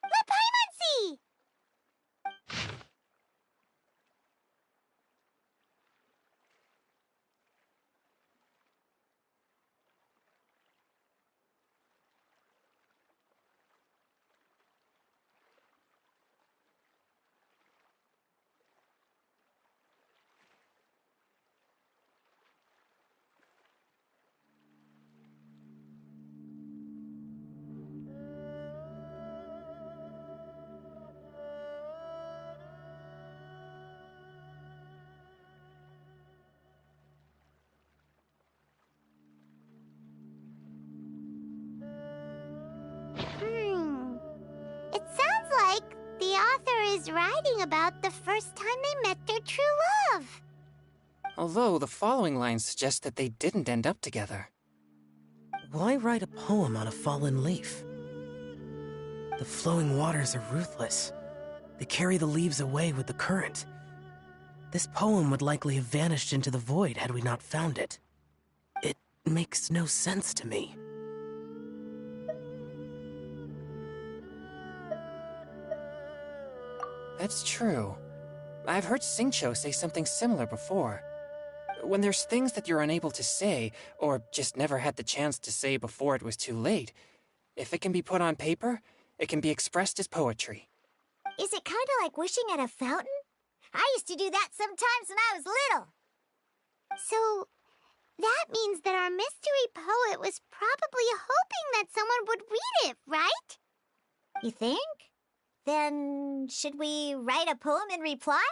Let Paimon see! It sounds like the author is writing about the first time they met their true love. Although the following lines suggest that they didn't end up together. Why write a poem on a fallen leaf? The flowing waters are ruthless. They carry the leaves away with the current. This poem would likely have vanished into the void had we not found it. It makes no sense to me. That's true. I've heard Singcho say something similar before. When there's things that you're unable to say, or just never had the chance to say before it was too late, if it can be put on paper, it can be expressed as poetry. Is it kind of like wishing at a fountain? I used to do that sometimes when I was little. So, that means that our mystery poet was probably hoping that someone would read it, right? You think? Then, should we write a poem in reply?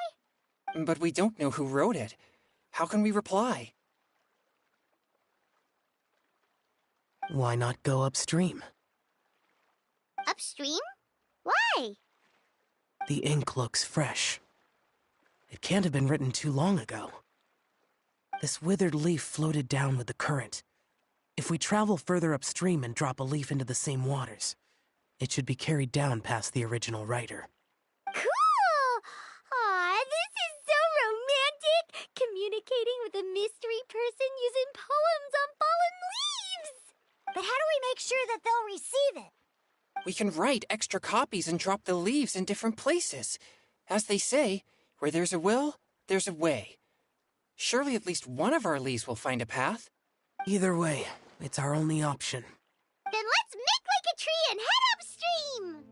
But we don't know who wrote it. How can we reply? Why not go upstream? Upstream? Why? The ink looks fresh. It can't have been written too long ago. This withered leaf floated down with the current. If we travel further upstream and drop a leaf into the same waters, it should be carried down past the original writer. Cool! Aw, this is so romantic! Communicating with a mystery person using poems on fallen leaves! But how do we make sure that they'll receive it? We can write extra copies and drop the leaves in different places. As they say, where there's a will, there's a way. Surely at least one of our leaves will find a path. Either way, it's our only option. Then let's make like a tree and head upstream!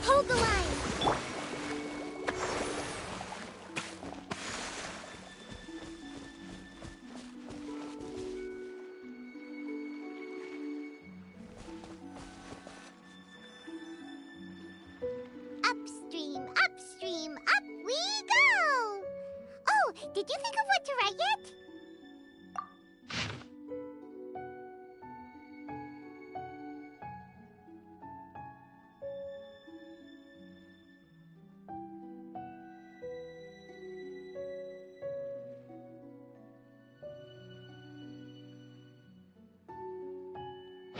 Hold the line! Upstream, upstream, up we go! Oh, did you think of what to write yet?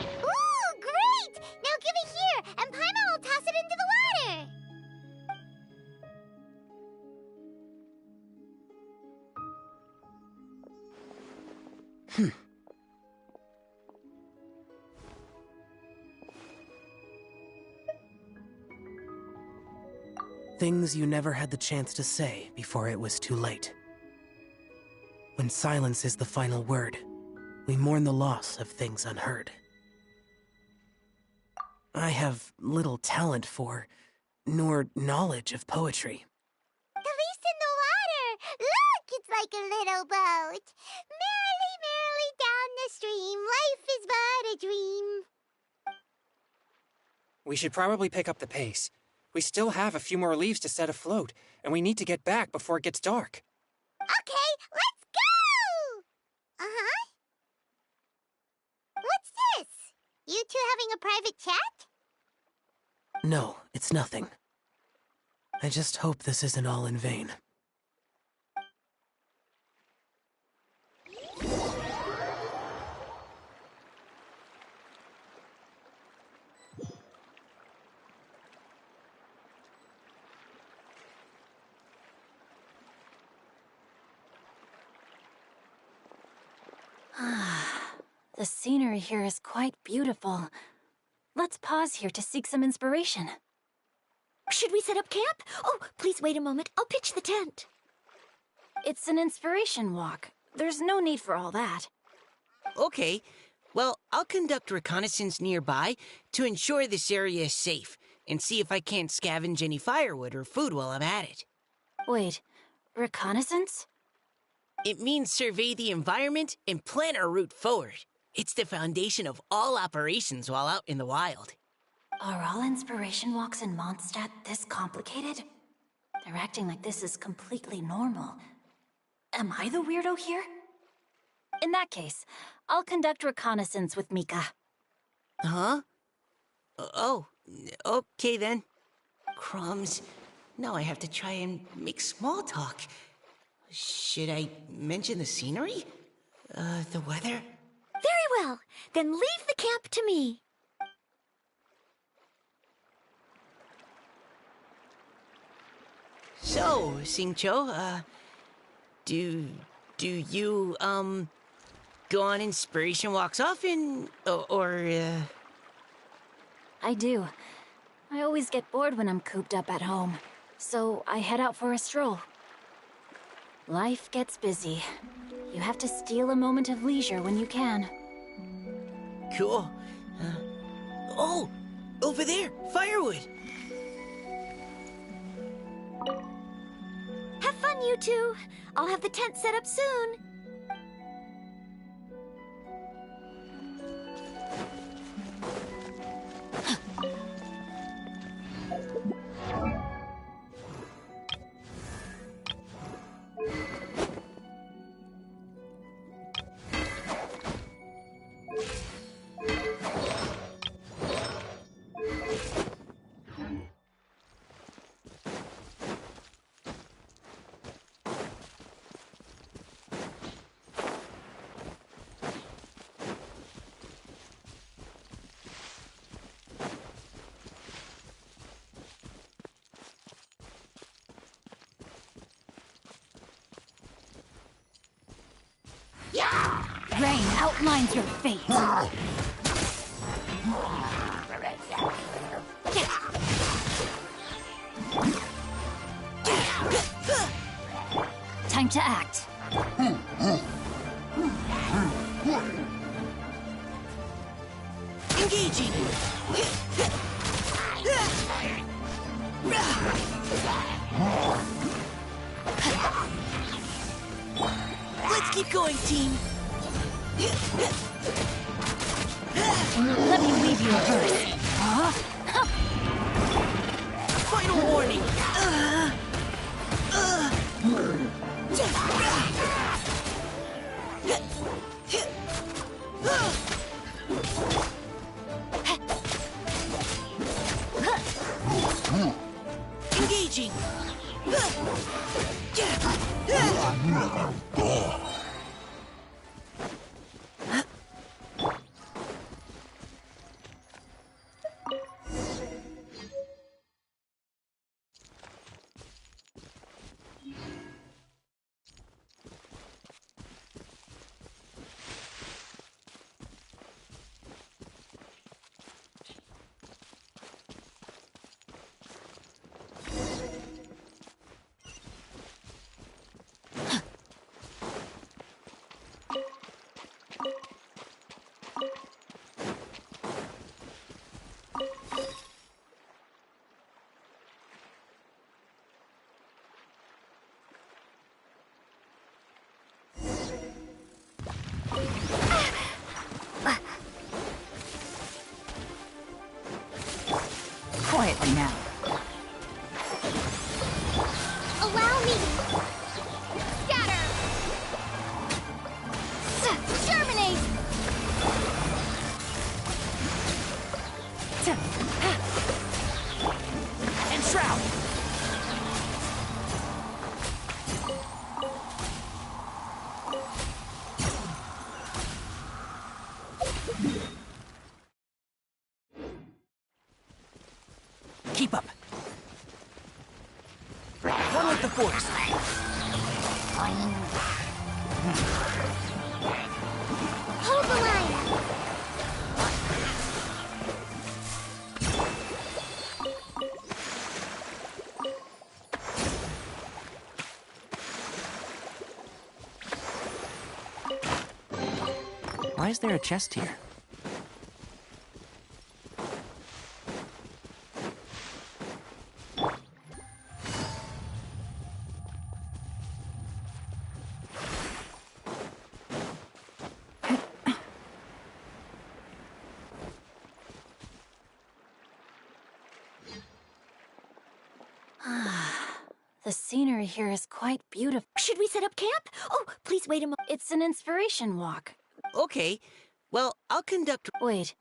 Ooh, great! Now give it here, and Paimon will toss it into the water! Things you never had the chance to say before it was too late. When silence is the final word, we mourn the loss of things unheard. I have little talent for, nor knowledge of poetry. The leaf's in the water! Look, it's like a little boat! Merrily, merrily down the stream, life is but a dream. We should probably pick up the pace. We still have a few more leaves to set afloat, and we need to get back before it gets dark. Okay, let's go! Uh-huh. What's this? You two having a private chat? No, it's nothing. I just hope this isn't all in vain. The scenery here is quite beautiful. Let's pause here to seek some inspiration. Should we set up camp? Oh, please wait a moment. I'll pitch the tent. It's an inspiration walk. There's no need for all that. Okay, well, I'll conduct reconnaissance nearby to ensure this area is safe and see if I can't scavenge any firewood or food while I'm at it. Wait, reconnaissance? It means survey the environment and plan our route forward. It's the foundation of all operations while out in the wild. Are all inspiration walks in Mondstadt this complicated? They're acting like this is completely normal. Am I the weirdo here? In that case, I'll conduct reconnaissance with Mika. Huh? Oh, okay then. Crumbs. Now I have to try and make small talk. Should I mention the scenery? The weather? Very well. Then leave the camp to me. So, Singcho, do you, go on inspiration walks often, or? I do. I always get bored when I'm cooped up at home, so I head out for a stroll. Life gets busy. You have to steal a moment of leisure when you can. Cool. Oh! Over there! Firewood! Have fun, you two. I'll have the tent set up soon. Rain outlines your fate. Time to act. Engaging! Let's keep going, team! Let me leave you a verse. Final warning! Engaging! Quietly now. Allow me! Scatter! Germinate! And shroud! Keep up. One with the force. Hold the line! Why is there a chest here? The scenery here is quite beautiful. Should we set up camp? Oh, please wait a moment. It's an inspiration walk. Okay, well, I'll conduct... Wait,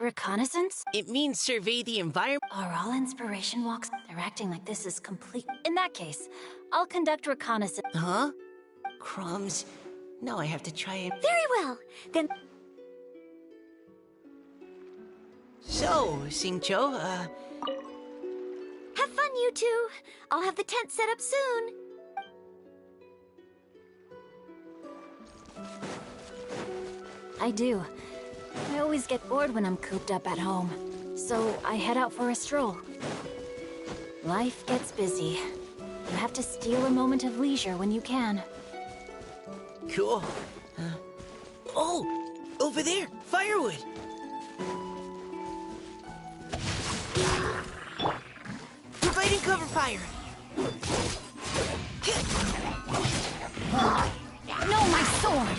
reconnaissance? It means survey the environment. Are all inspiration walks? They're acting like this is complete. In that case, I'll conduct reconnaissance. Huh? Crumbs. Now I have to try it. Very well. Then So, Xingqiu, have fun, you two. I'll have the tent set up soon. I do. I always get bored when I'm cooped up at home. So I head out for a stroll. Life gets busy. You have to steal a moment of leisure when you can. cool. Oh, over there, firewood. Providing cover fire. No, my sword!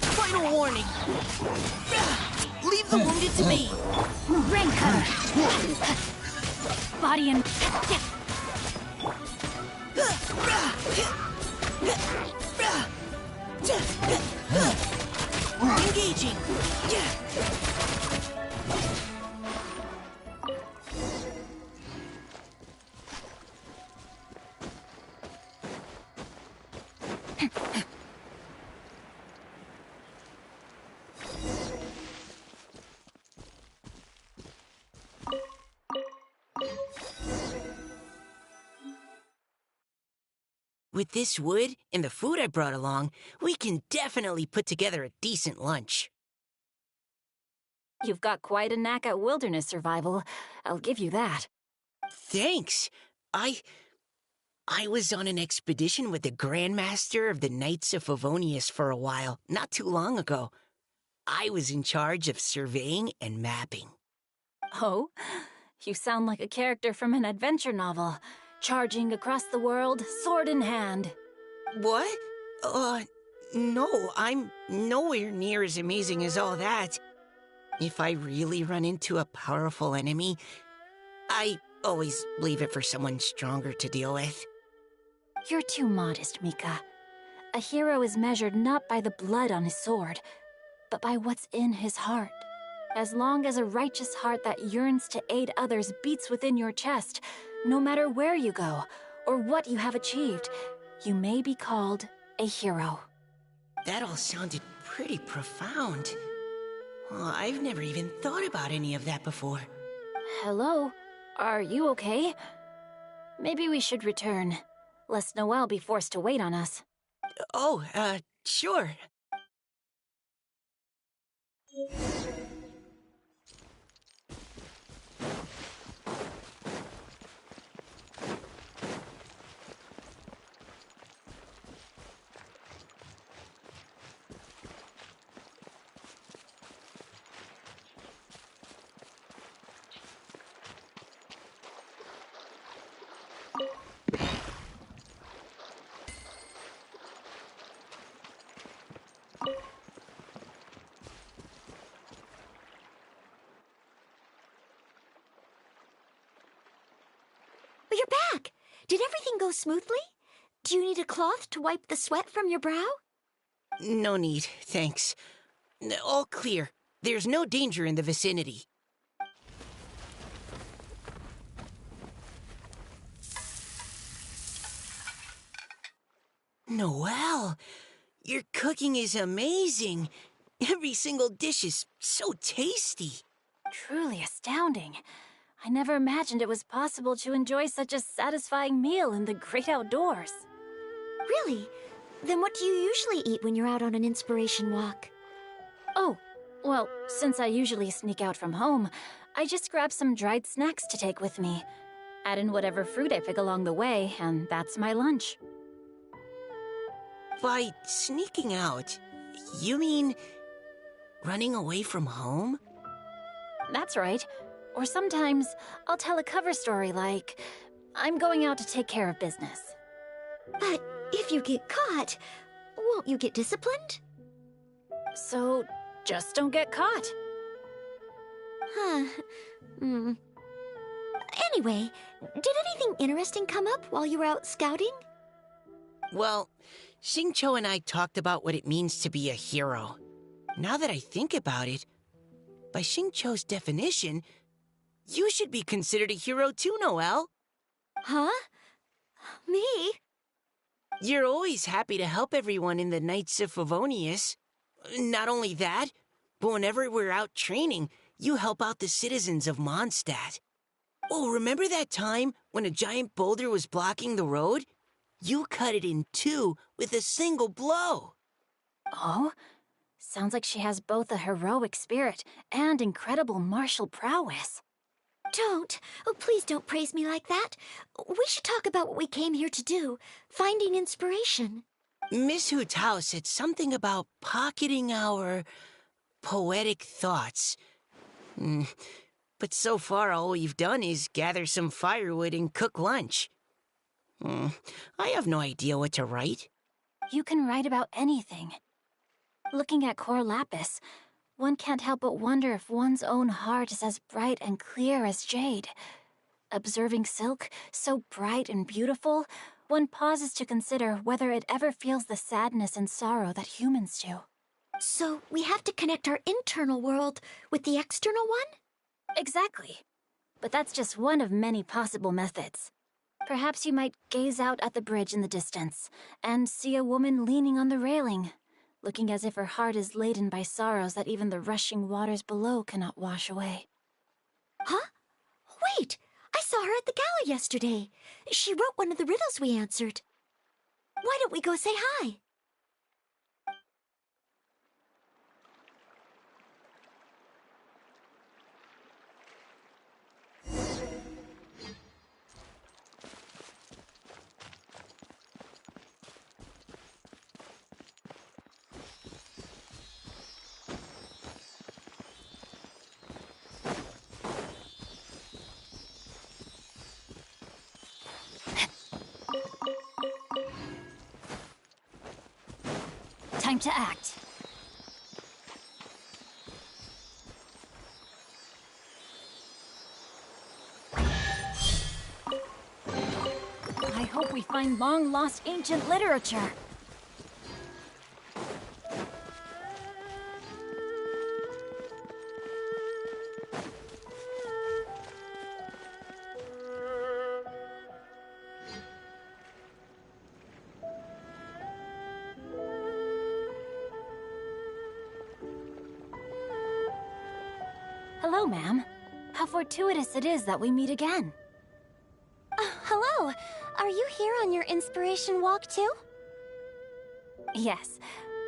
Final warning. Leave the wounded to me. Rain cutter! Body and... Engaging. With this wood and the food I brought along, we can definitely put together a decent lunch. You've got quite a knack at wilderness survival. I'll give you that. Thanks. I was on an expedition with the Grandmaster of the Knights of Favonius for a while, not too long ago. I was in charge of surveying and mapping. Oh? You sound like a character from an adventure novel. Charging across the world, sword in hand. What? No, I'm nowhere near as amazing as all that. If I really run into a powerful enemy, I always leave it for someone stronger to deal with. You're too modest, Mika. A hero is measured not by the blood on his sword, but by what's in his heart. As long as a righteous heart that yearns to aid others beats within your chest, no matter where you go, or what you have achieved, you may be called a hero. That all sounded pretty profound. Well, I've never even thought about any of that before. Hello? Are you okay? Maybe we should return, lest Noelle be forced to wait on us. Oh, sure. But you're back! Did everything go smoothly? Do you need a cloth to wipe the sweat from your brow? No need, thanks. All clear. There's no danger in the vicinity. Noelle, your cooking is amazing. Every single dish is so tasty. Truly astounding. I never imagined it was possible to enjoy such a satisfying meal in the great outdoors. Really? Then what do you usually eat when you're out on an inspiration walk? Oh, well, since I usually sneak out from home, I just grab some dried snacks to take with me. Add in whatever fruit I pick along the way, and that's my lunch. By sneaking out, you mean running away from home? That's right. Or sometimes I'll tell a cover story like, I'm going out to take care of business. But if you get caught, won't you get disciplined? So, Just don't get caught. Huh. Anyway, did anything interesting come up while you were out scouting? Well, Xingqiu and I talked about what it means to be a hero. Now that I think about it, by Xingqiu's definition, you should be considered a hero too, Noelle. Huh? Me? You're always happy to help everyone in the Knights of Favonius. Not only that, but whenever we're out training, you help out the citizens of Mondstadt. Oh, remember that time when a giant boulder was blocking the road? You cut it in two with a single blow. Oh? Sounds like she has both a heroic spirit and incredible martial prowess. Please don't praise me like that. We should talk about what we came here to do, finding inspiration. Miss Hu Tao said something about pocketing our poetic thoughts. But so far all we've done is gather some firewood and cook lunch. I have no idea what to write. You can write about anything. Looking at Cor Lapis, one can't help but wonder if one's own heart is as bright and clear as jade. Observing silk, so bright and beautiful, one pauses to consider whether it ever feels the sadness and sorrow that humans do. So we have to connect our internal world with the external one? Exactly. But that's just one of many possible methods. Perhaps you might gaze out at the bridge in the distance and see a woman leaning on the railing, looking as if her heart is laden by sorrows that even the rushing waters below cannot wash away. Huh? Wait! I saw her at the gala yesterday. She wrote one of the riddles we answered. Why don't we go say hi? Time to act. I hope we find long-lost ancient literature. Hello, ma'am. How fortuitous it is that we meet again. Hello. Are you here on your inspiration walk too? Yes.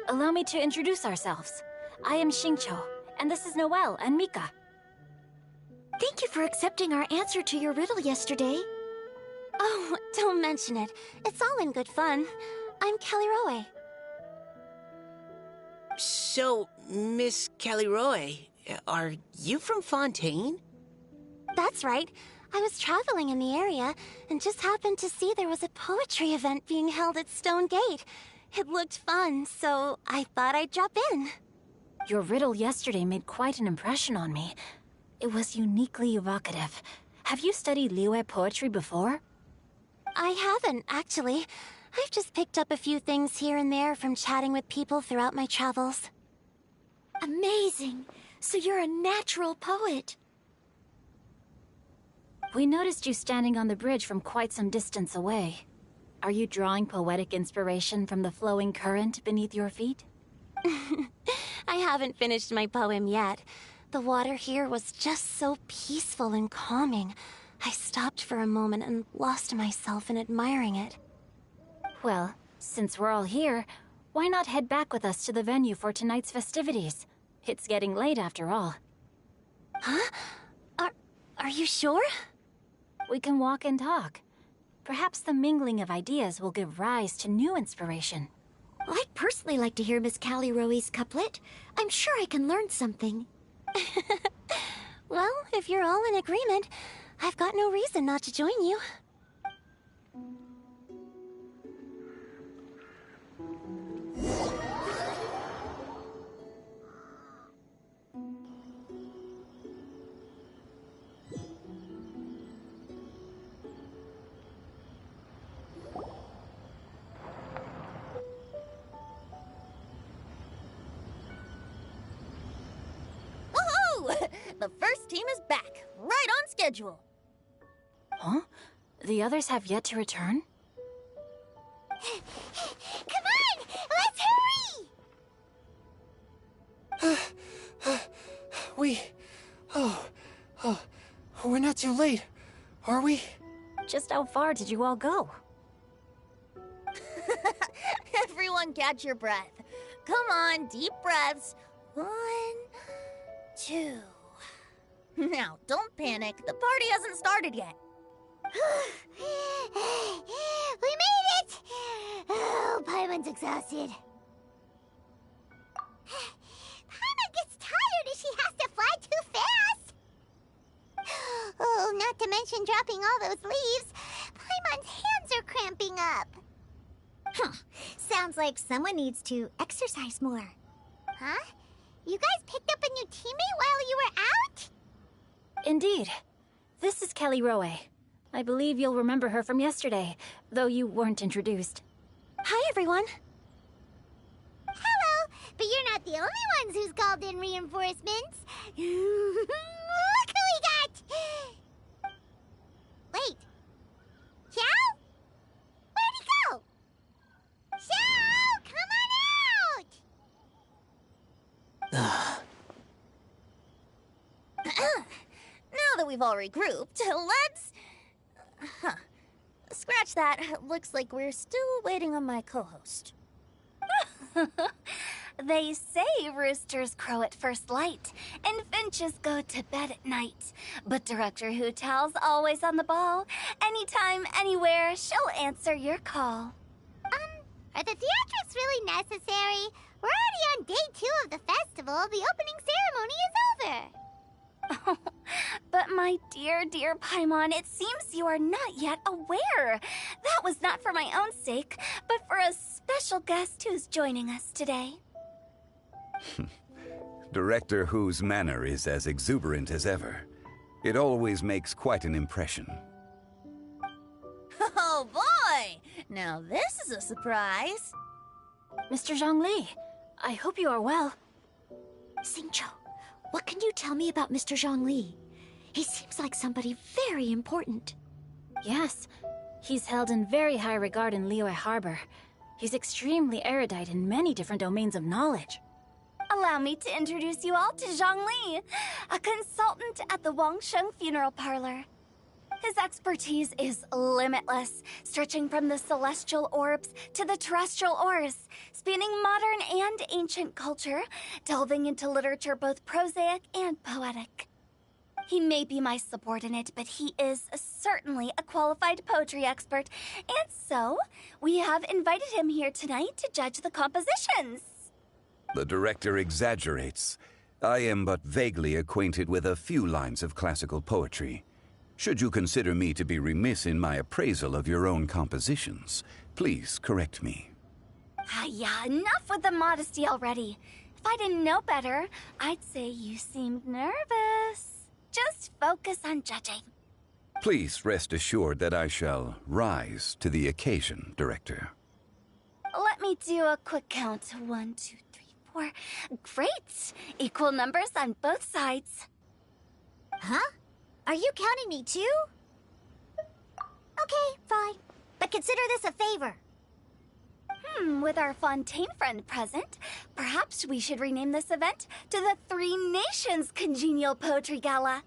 Allow me to introduce ourselves. I am Xingqiu, and this is Noelle and Mika. Thank you for accepting our answer to your riddle yesterday. Oh, don't mention it. It's all in good fun. I'm Caliroe. So, Miss Caliroe, are you from Fontaine? That's right. I was traveling in the area and just happened to see there was a poetry event being held at Stone Gate. It looked fun, so I thought I'd drop in. Your riddle yesterday made quite an impression on me. It was uniquely evocative. Have you studied Liyue poetry before? I haven't, actually. I've just picked up a few things here and there from chatting with people throughout my travels. Amazing! So you're a natural poet. We noticed you standing on the bridge from quite some distance away. Are you drawing poetic inspiration from the flowing current beneath your feet? I haven't finished my poem yet. The water here was just so peaceful and calming. I stopped for a moment and lost myself in admiring it. Well, since we're all here, why not head back with us to the venue for tonight's festivities? It's getting late after all. Huh? Are you sure? We can walk and talk. Perhaps the mingling of ideas will give rise to new inspiration. I'd personally like to hear Miss Caliroe's couplet. I'm sure I can learn something. Well, if you're all in agreement, I've got no reason not to join you. The first team is back, right on schedule. Huh? The others have yet to return? Come on! Let's hurry! We're not too late, are we? Just how far did you all go? Everyone catch your breath. Come on, deep breaths. 1, 2. Now, don't panic. The party hasn't started yet. We made it! Oh, Paimon's exhausted. Paimon gets tired if she has to fly too fast. Oh, not to mention dropping all those leaves. Paimon's hands are cramping up. Sounds like someone needs to exercise more. Huh? You guys picked up a new teammate while you were out? Indeed. This is Kelly Rowe. I believe you'll remember her from yesterday, though you weren't introduced. Hi, everyone. Hello, but you're not the only ones who's called in reinforcements. Look who we got! Wait. Xiao? Where'd he go? Xiao, come on out! Now that we've all regrouped, let's... Scratch that. Looks like we're still waiting on my co-host. They say roosters crow at first light, and finches go to bed at night. But Director Hu Tao's always on the ball. Anytime, anywhere, she'll answer your call. Are the theatrics really necessary? We're already on day 2 of the festival. The opening ceremony is over. But my dear, dear Paimon, it seems you are not yet aware. That was not for my own sake, but for a special guest who's joining us today. Director Hu's manner is as exuberant as ever. It always makes quite an impression. Oh boy! Now this is a surprise. Mr. Zhongli, I hope you are well. Xingqiu, what can you tell me about Mr. Zhongli? He seems like somebody very important. Yes, he's held in very high regard in Liyue Harbor. He's extremely erudite in many different domains of knowledge. Allow me to introduce you all to Zhang Li, a consultant at the Wangsheng Funeral Parlor. His expertise is limitless, stretching from the celestial orbs to the terrestrial ores, spanning modern and ancient culture, delving into literature both prosaic and poetic. He may be my subordinate, but he is certainly a qualified poetry expert, and so we have invited him here tonight to judge the compositions. The director exaggerates. I am but vaguely acquainted with a few lines of classical poetry. Should you consider me to be remiss in my appraisal of your own compositions, please correct me. Yeah, enough with the modesty already. If I didn't know better, I'd say you seemed nervous. Just focus on judging. Please rest assured that I shall rise to the occasion, Director. Let me do a quick count. 1, 2, 3, 4. Great! Equal numbers on both sides. Huh? Are you counting me too? Okay, fine. But consider this a favor. With our Fontaine friend present, perhaps we should rename this event to the Three Nations Congenial Poetry Gala.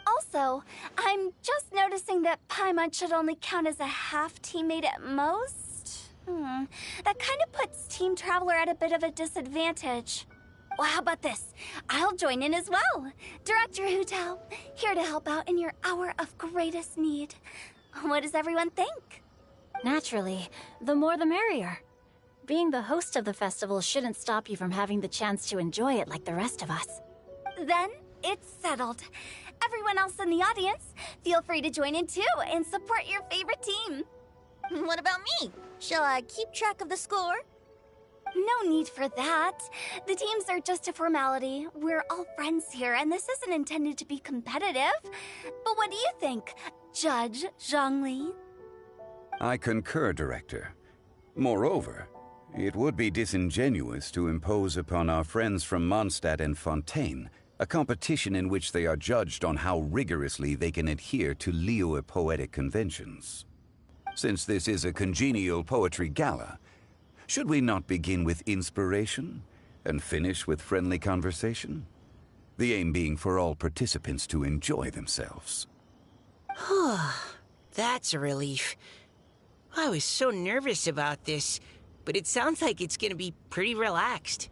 Also, I'm just noticing that Paimon should only count as a half teammate at most. That kind of puts Team Traveler at a bit of a disadvantage. Well, how about this? I'll join in as well. Director Hu Tao, here to help out in your hour of greatest need. What does everyone think? Naturally, the more the merrier. Being the host of the festival shouldn't stop you from having the chance to enjoy it like the rest of us. Then it's settled. Everyone else in the audience, feel free to join in too and support your favorite team. What about me? Shall I keep track of the score? No need for that. The teams are just a formality. We're all friends here, and this isn't intended to be competitive. But what do you think, Judge Zhongli? I concur, Director. Moreover, it would be disingenuous to impose upon our friends from Mondstadt and Fontaine a competition in which they are judged on how rigorously they can adhere to Liyue poetic conventions. Since this is a congenial poetry gala, should we not begin with inspiration and finish with friendly conversation? The aim being for all participants to enjoy themselves. That's a relief. I was so nervous about this, but it sounds like it's gonna be pretty relaxed.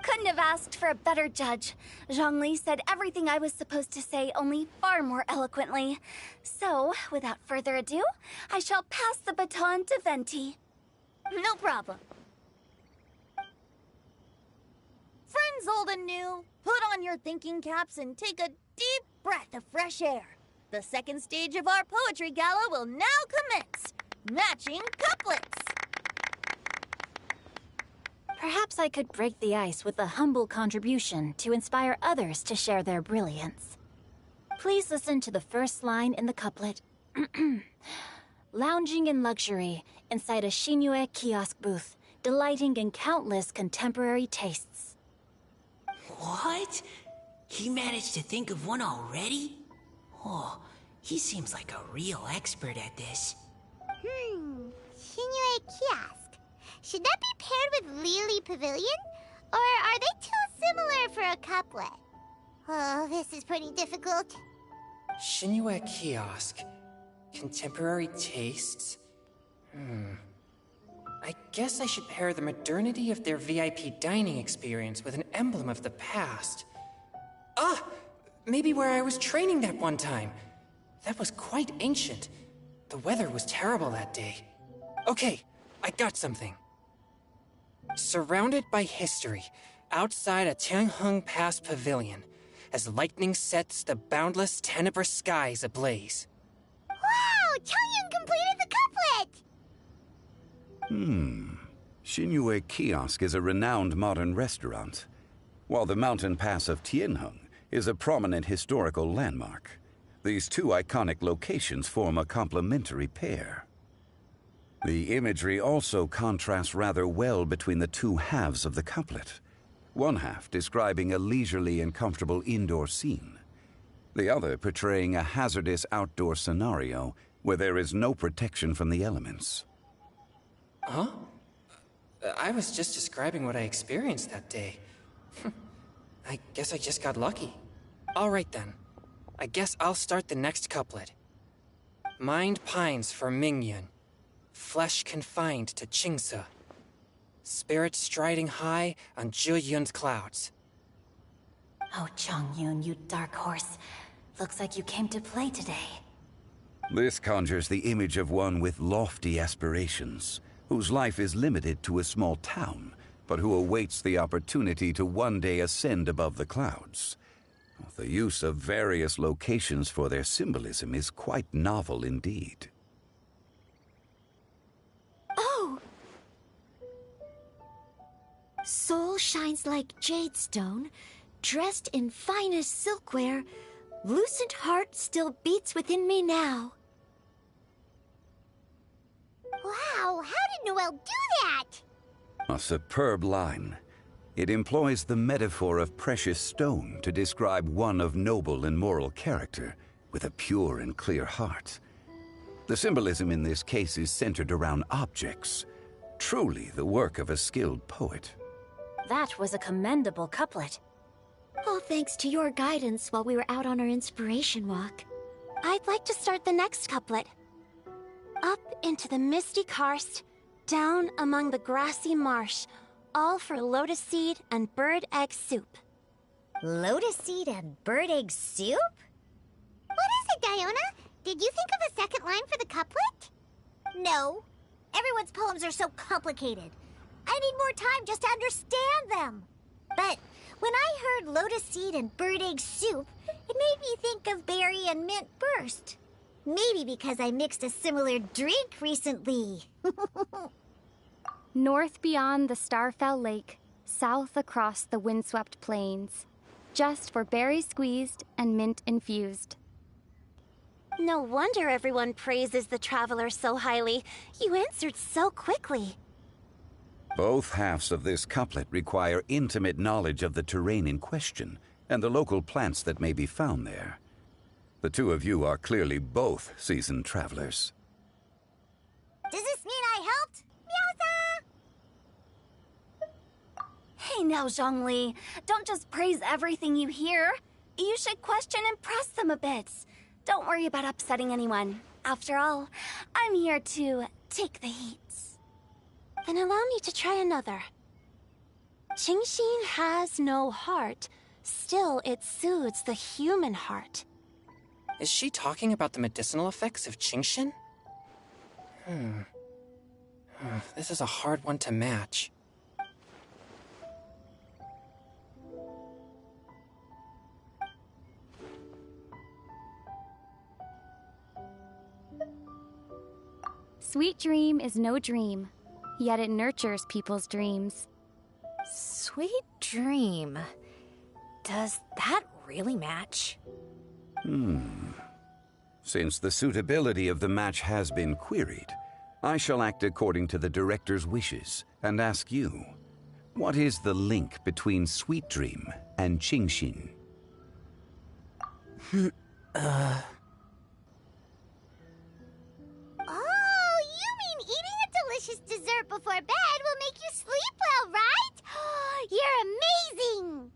Couldn't have asked for a better judge. Zhongli said everything I was supposed to say, only far more eloquently. So, without further ado, I shall pass the baton to Venti. No problem. Friends old and new, put on your thinking caps and take a deep breath of fresh air. The second stage of our poetry gala will now commence. Matching couplets. Perhaps I could break the ice with a humble contribution to inspire others to share their brilliance. Please listen to the first line in the couplet. Lounging in luxury inside a Shinue kiosk booth, delighting in countless contemporary tastes. What? He managed to think of one already? Oh, he seems like a real expert at this. Shinue Kiosk. Should that be paired with Lily Pavilion? Or are they too similar for a couplet? Oh, this is pretty difficult. Shinue Kiosk. Contemporary tastes? I guess I should pair the modernity of their VIP dining experience with an emblem of the past. Ah! Maybe where I was training that one time. That was quite ancient. The weather was terrible that day. Okay, I got something. Surrounded by history, outside a Tianheng Pass pavilion, as lightning sets the boundless tenebrous skies ablaze. Wow! Changyun completed the couplet! Shinue Kiosk is a renowned modern restaurant, while the mountain pass of Tianheng is a prominent historical landmark. These two iconic locations form a complementary pair. The imagery also contrasts rather well between the two halves of the couplet. One half describing a leisurely and comfortable indoor scene, the other portraying a hazardous outdoor scenario where there is no protection from the elements. Huh? I was just describing what I experienced that day. I guess I just got lucky. All right then. I guess I'll start the next couplet. Mind pines for Mingyun, flesh confined to Qingse, spirit striding high on Zheyun's clouds. Oh, Changyun, you dark horse. Looks like you came to play today. This conjures the image of one with lofty aspirations, whose life is limited to a small town, but who awaits the opportunity to one day ascend above the clouds. The use of various locations for their symbolism is quite novel indeed. Oh! Soul shines like jade stone, dressed in finest silkware, lucent heart still beats within me now. Wow, how did Noelle do that? A superb line. It employs the metaphor of precious stone to describe one of noble and moral character, with a pure and clear heart. The symbolism in this case is centered around objects, truly the work of a skilled poet. That was a commendable couplet. All thanks to your guidance while we were out on our inspiration walk. I'd like to start the next couplet. Up into the misty karst, down among the grassy marsh, all for lotus seed and bird egg soup. Lotus seed and bird egg soup? What is it, Diona? Did you think of a second line for the couplet? No. Everyone's poems are so complicated. I need more time just to understand them. But when I heard lotus seed and bird egg soup, it made me think of berry and mint burst. Maybe because I mixed a similar drink recently. North beyond the Starfell Lake, south across the windswept plains. Just for berry squeezed and mint infused. No wonder everyone praises the traveler so highly. You answered so quickly. Both halves of this couplet require intimate knowledge of the terrain in question, and the local plants that may be found there. The two of you are clearly both seasoned travelers. Does this mean I helped? Meowsa! Hey now, Zhongli. Don't just praise everything you hear. You should question and press them a bit. Don't worry about upsetting anyone. After all, I'm here to take the heat. Then allow me to try another. Genshin has no heart. Still, it soothes the human heart. Is she talking about the medicinal effects of Genshin? This is a hard one to match. Sweet dream is no dream, yet it nurtures people's dreams. Sweet dream. Does that really match? Since the suitability of the match has been queried, I shall act according to the director's wishes and ask you, what is the link between Sweet Dream and Genshin? Oh, you mean eating a delicious dessert before bed will make you sleep well, right? You're amazing!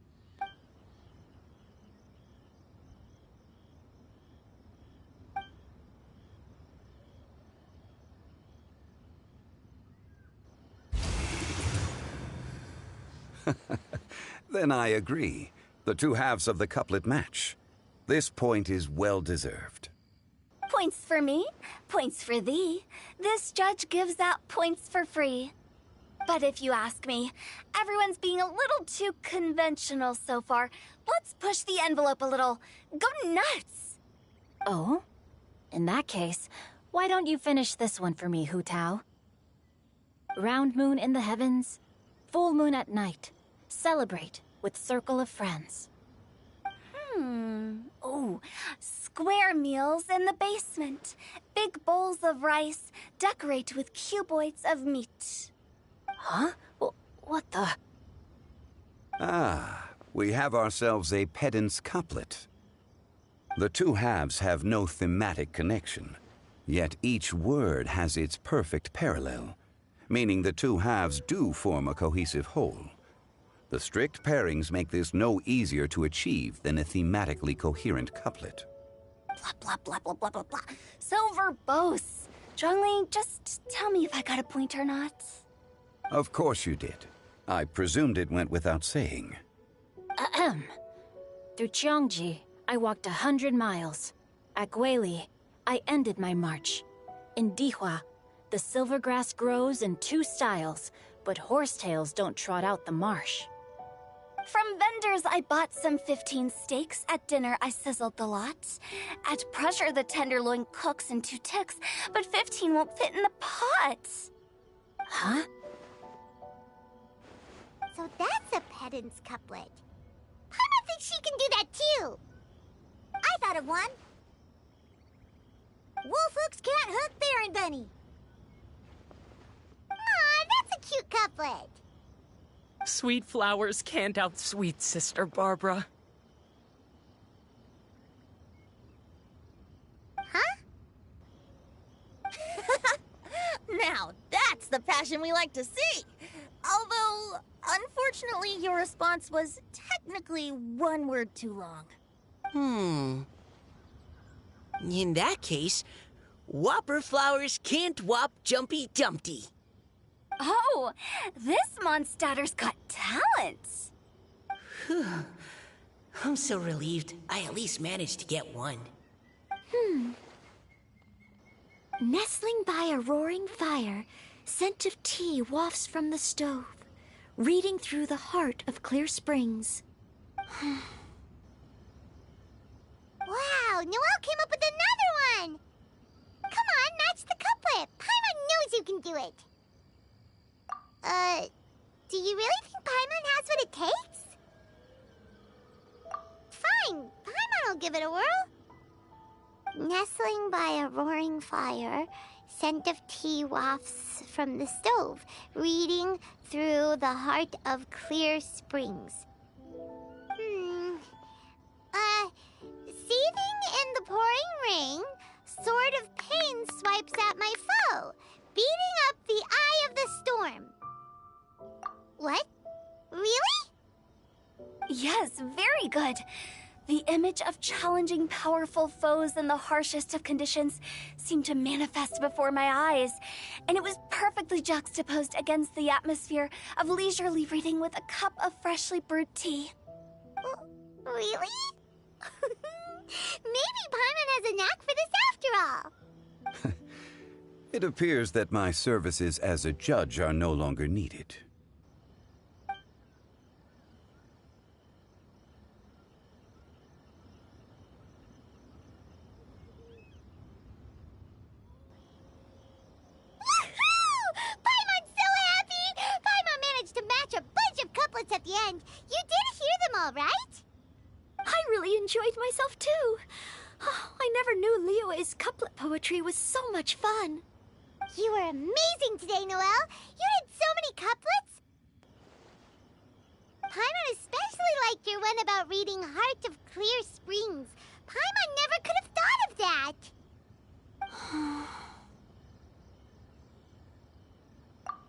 Then I agree. The two halves of the couplet match. This point is well deserved. Points for me, points for thee. This judge gives out points for free. But if you ask me, everyone's being a little too conventional so far. Let's push the envelope a little. Go nuts! Oh? In that case, why don't you finish this one for me, Hu Tao? Round moon in the heavens, full moon at night. Celebrate with circle of friends. Oh, square meals in the basement. Big bowls of rice. Decorate with cuboids of meat. Huh? What the? Ah, we have ourselves a pedant's couplet. The two halves have no thematic connection, yet each word has its perfect parallel, meaning the two halves do form a cohesive whole. The strict pairings make this no easier to achieve than a thematically coherent couplet. Blah, blah, blah, blah, blah, blah, blah. So verbose. Zhongli, just tell me if I got a point or not. Of course you did. I presumed it went without saying. Ahem. Through Cheongji, I walked 100 miles. At Guili, I ended my march. In Dihua, the silver grass grows in 2 styles, but horsetails don't trot out the marsh. From vendors, I bought some 15 steaks. At dinner, I sizzled the lots. At pressure, the tenderloin cooks in 2 ticks, but 15 won't fit in the pot. Huh? So that's a pedant's couplet. Paimon thinks she can do that too. I thought of one. Wolf hooks can't hook Baron Bunny. Aw, that's a cute couplet. Sweet flowers can't outsweet Sister Barbara. Huh? Now, that's the passion we like to see. Although, unfortunately, your response was technically 1 word too long. In that case, Whopper flowers can't whop Jumpy Dumpty. Oh, this monster's got talent. I'm so relieved I at least managed to get one. Nestling by a roaring fire, scent of tea wafts from the stove, reading through the heart of clear springs. Wow, Noelle came up with another one! Come on, match the couplet. Paimon knows you can do it. Do you really think Paimon has what it takes? Fine, Paimon will give it a whirl. Nestling by a roaring fire, scent of tea wafts from the stove, reading through the heart of clear springs. good. The image of challenging powerful foes in the harshest of conditions seemed to manifest before my eyes, and it was perfectly juxtaposed against the atmosphere of leisurely reading with a cup of freshly brewed tea. Really? Maybe Paimon has a knack for this after all. It appears that my services as a judge are no longer needed. Paimon's so happy! Paimon managed to match a bunch of couplets at the end. You did hear them all, right? I really enjoyed myself too. Oh, I never knew Liyue's couplet poetry was so much fun. You were amazing today, Noelle. You did so many couplets. Paimon especially liked your one about reading Heart of Clear Springs. Paimon never could have thought of that.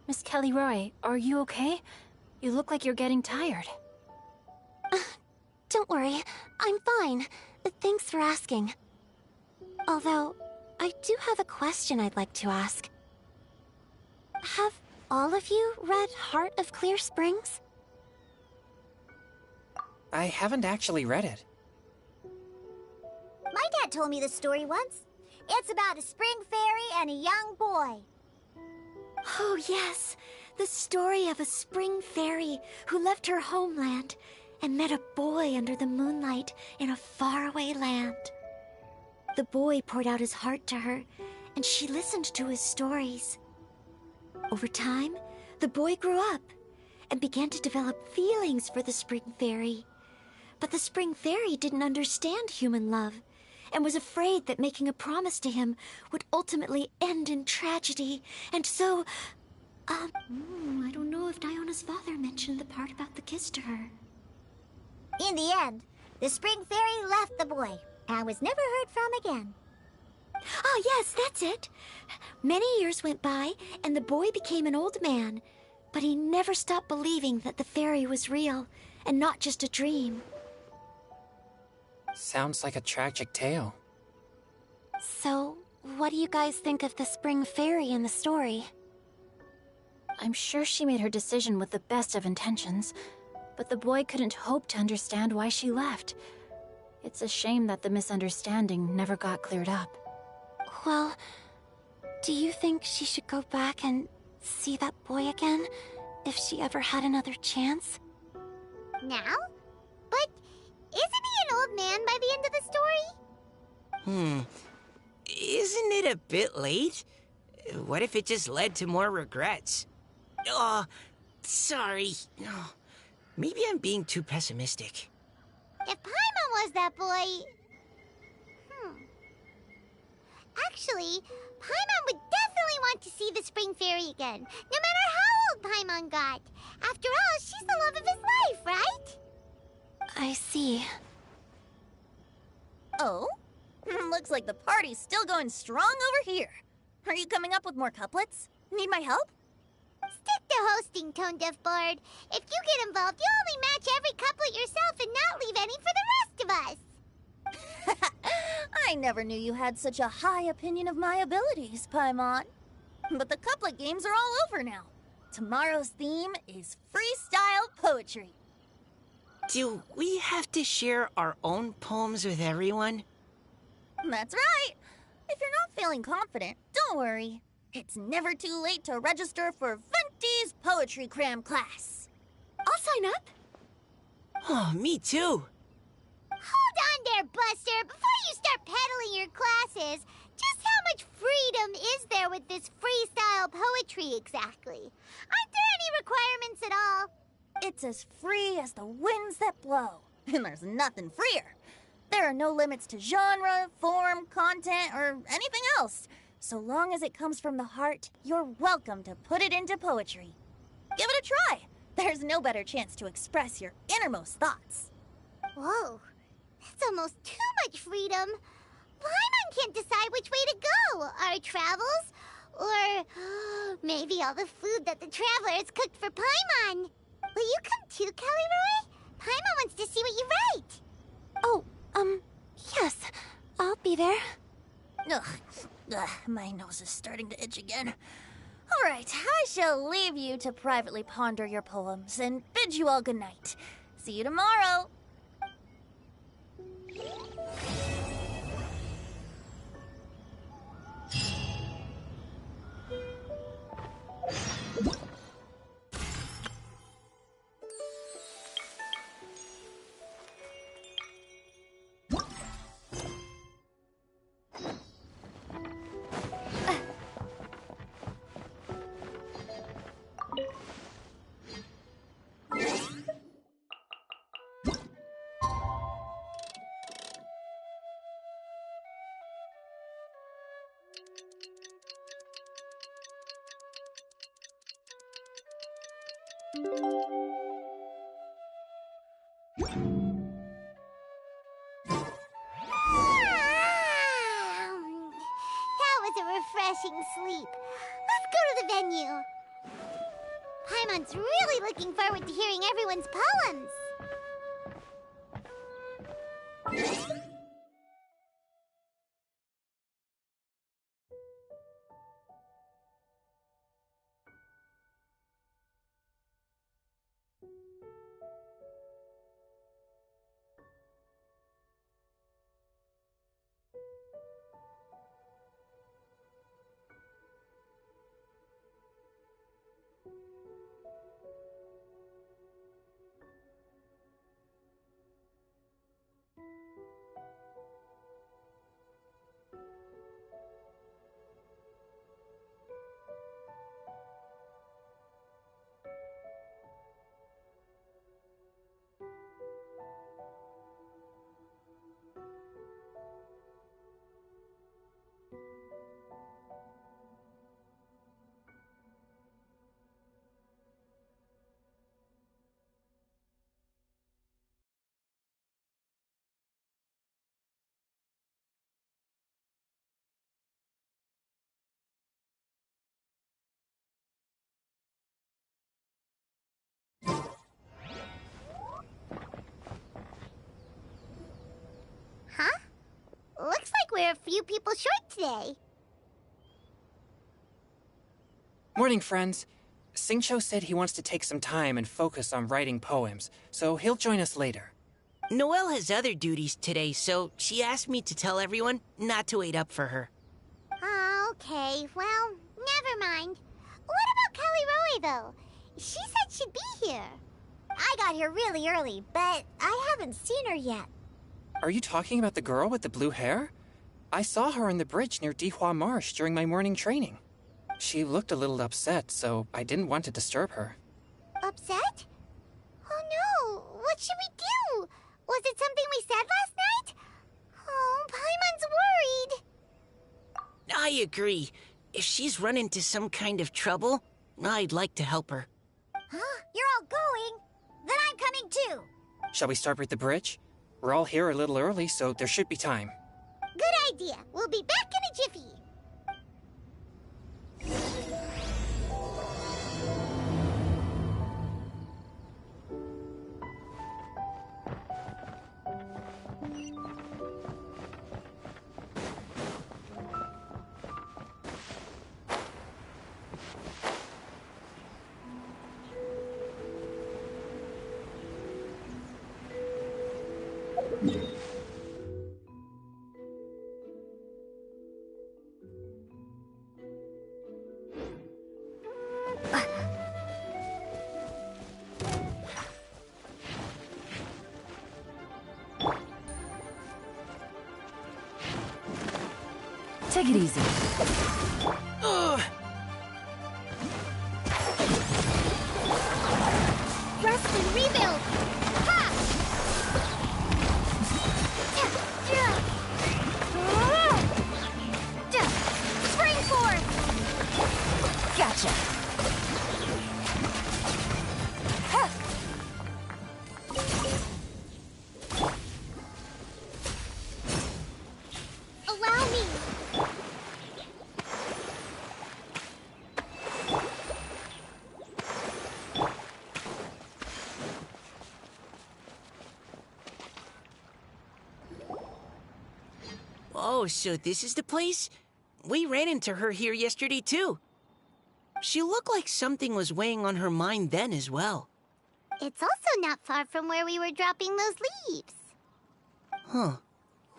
Miss Kelly Roy, are you okay? You look like you're getting tired. Don't worry, I'm fine. Thanks for asking. Although, I do have a question I'd like to ask. Have all of you read Heart of Clear Springs? I haven't actually read it. My dad told me this story once. It's about a spring fairy and a young boy. Oh yes, the story of a spring fairy who left her homeland and met a boy under the moonlight in a faraway land. The boy poured out his heart to her, and she listened to his stories. Over time, the boy grew up and began to develop feelings for the spring fairy. But the spring fairy didn't understand human love and was afraid that making a promise to him would ultimately end in tragedy. And so, I don't know if Diona's father mentioned the part about the kiss to her. In the end, the spring fairy left the boy and was never heard from again. Oh, yes, that's it. Many years went by, and the boy became an old man, but he never stopped believing that the fairy was real and not just a dream. Sounds like a tragic tale. So, what do you guys think of the spring fairy in the story? I'm sure she made her decision with the best of intentions, but the boy couldn't hope to understand why she left. It's a shame that the misunderstanding never got cleared up. Well, do you think she should go back and see that boy again if she ever had another chance? Now? But isn't he an old man by the end of the story? Isn't it a bit late? What if it just led to more regrets? Oh, sorry. Oh, maybe I'm being too pessimistic. If Paimon was that boy... Actually, Paimon would definitely want to see the spring fairy again, no matter how old Paimon got. After all, she's the love of his life, right? I see. Oh? Looks like the party's still going strong over here. Are you coming up with more couplets? Need my help? Stick to hosting, Tone Deaf Bard. If you get involved, you'll only match every couplet yourself and not leave any for the rest of us. I never knew you had such a high opinion of my abilities, Paimon. But the couplet games are all over now. Tomorrow's theme is freestyle poetry. Do we have to share our own poems with everyone? That's right. If you're not feeling confident, don't worry. It's never too late to register for Venti's Poetry Cram class. I'll sign up. Oh, me too. Hold on there, Buster. Before you start peddling your classes, just how much freedom is there with this freestyle poetry exactly? Aren't there any requirements at all? It's as free as the winds that blow. And there's nothing freer. There are no limits to genre, form, content, or anything else. So long as it comes from the heart, you're welcome to put it into poetry. Give it a try. There's no better chance to express your innermost thoughts. Whoa, that's almost too much freedom. Paimon can't decide which way to go. Our travels? Or maybe all the food that the travelers cooked for Paimon. Will you come too, Kelly Roy? Paimon wants to see what you write. Oh, yes. I'll be there. Ugh, my nose is starting to itch again. All right, I shall leave you to privately ponder your poems and bid you all good night. See you tomorrow. That was a refreshing sleep. Let's go to the venue. Paimon's really looking forward to hearing everyone's poems. Huh? Looks like we're a few people short today. Morning, friends. Singcho said he wants to take some time and focus on writing poems, so he'll join us later. Noelle has other duties today, so she asked me to tell everyone not to wait up for her. Oh, okay. Well, never mind. What about Kelly Rowe, though? She said she'd be here. I got here really early, but I haven't seen her yet. Are you talking about the girl with the blue hair? I saw her on the bridge near Dihua Marsh during my morning training. She looked a little upset, so I didn't want to disturb her. Upset? Oh no! What should we do? Was it something we said last night? Oh, Paimon's worried. I agree. If she's run into some kind of trouble, I'd like to help her. Huh? You're all going? Then I'm coming too. Shall we start with the bridge? We're all here a little early, so there should be time. Good idea. We'll be back in a jiffy. Take it easy. Rest and rebuild. Ha! Spring forth. Gotcha. Allow me. Oh, so this is the place? We ran into her here yesterday, too. She looked like something was weighing on her mind then as well. It's also not far from where we were dropping those leaves. Huh.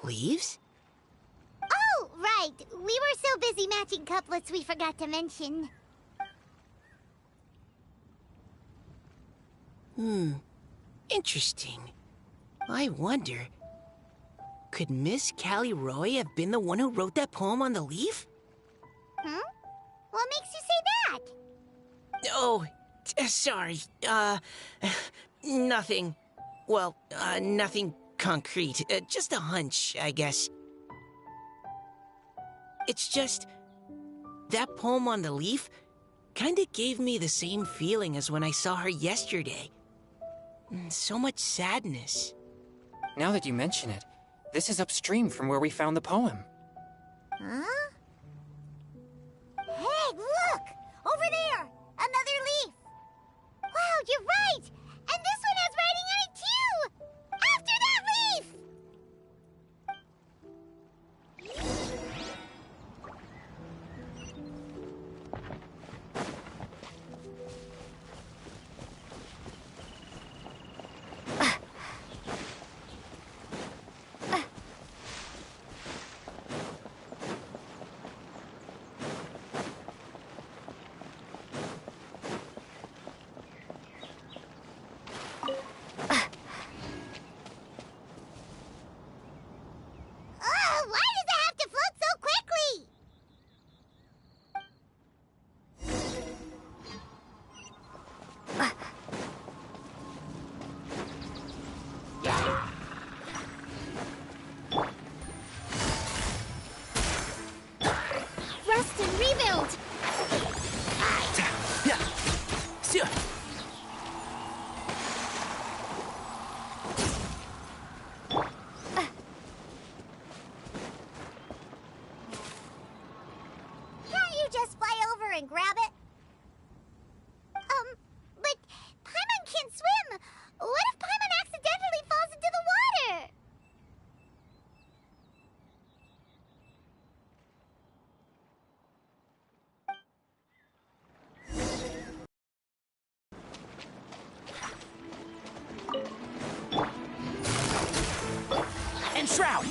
Leaves? Oh, right. We were so busy matching couplets we forgot to mention. Interesting. I wonder, could Miss Callie Roy have been the one who wrote that poem on the leaf? What makes you say that? Oh, sorry. Nothing. Well, nothing concrete. Just a hunch, I guess. It's just, that poem on the leaf kinda gave me the same feeling as when I saw her yesterday. So much sadness. Now that you mention it, this is upstream from where we found the poem. Huh? Hey, look! Over there! Another leaf! Wow, you're right! And this one has writing on it too! After that leaf! Why does it have to float so quickly? Rest and rebuild! Can't you just fly over and grab it? But Paimon can't swim. What if Paimon accidentally falls into the water? And Shroud!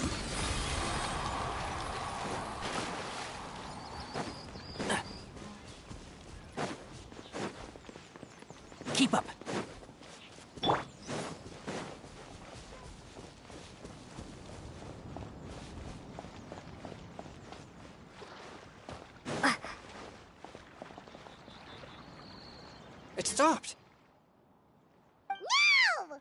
Keep up. It stopped. No!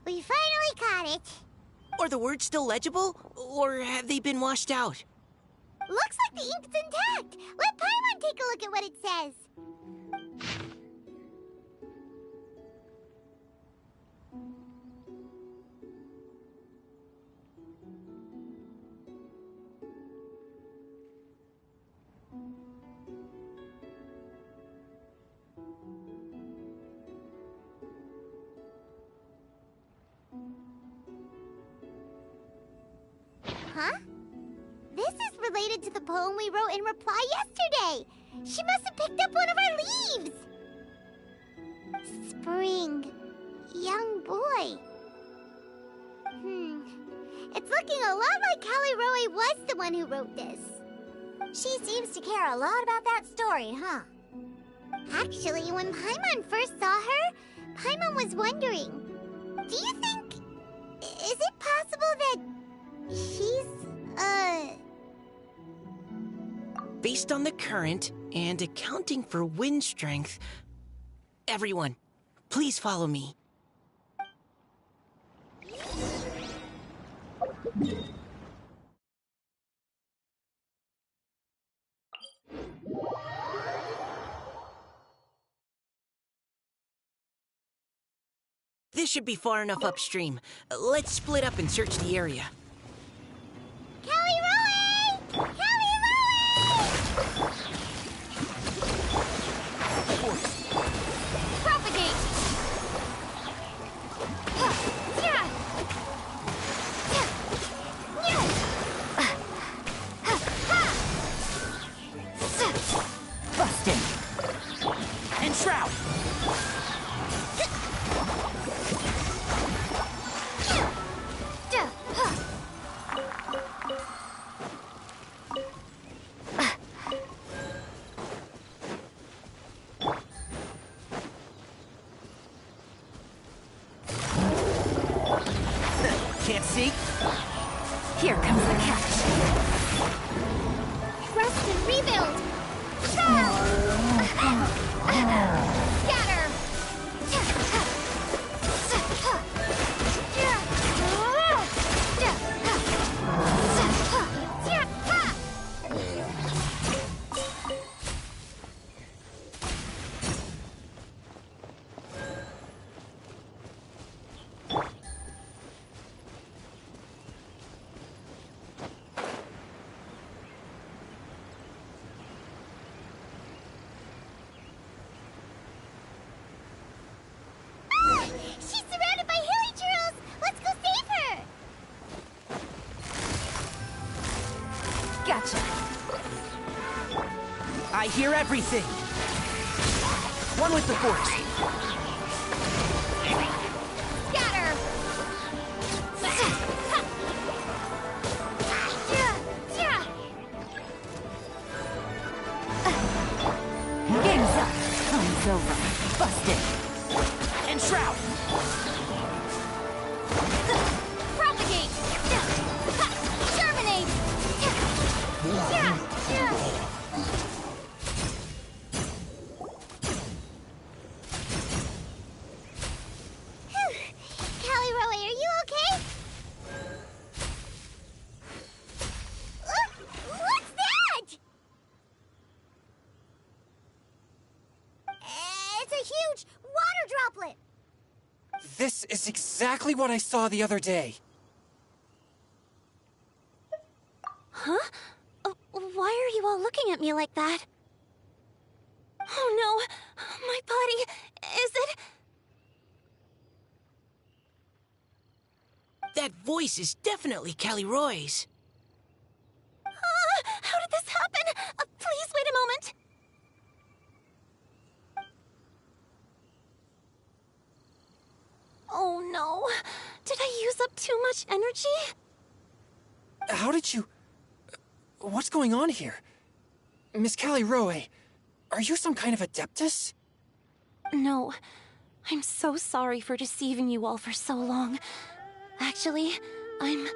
We finally caught it. Are the words still legible, or have they been washed out? Looks like the ink's intact. Let Paimon take a look at what it says. Huh? This is related to the poem we wrote in reply yesterday. She must have picked up one of our leaves. Spring. Young boy. It's looking a lot like Callie Roy was the one who wrote this. She seems to care a lot about that story, huh? Actually, when Paimon first saw her, Paimon was wondering, do you think... is it possible that she's, Based on the current and accounting for wind strength, everyone, please follow me. This should be far enough upstream. Let's split up and search the area. Callie Roy! Here comes the catch. Rest and rebuild! Scatter! She's surrounded by hilly churls! Let's go save her! Gotcha. I hear everything. One with the force. Scatter! Game's up. Time's over. Busted. And Shroud. Propagate! Germinate! Callie Roe, are you okay? What's that? It's a huge water droplet. This is exactly what I saw the other day. Huh? Why are you all looking at me like that? Oh no! My body... Is it... That voice is definitely Callie Roy's. How did this happen? Please wait a moment. Oh no. Did I use up too much energy? How did you... What's going on here? Miss Callie Roe, are you some kind of adeptus? No. I'm so sorry for deceiving you all for so long. Actually, I'm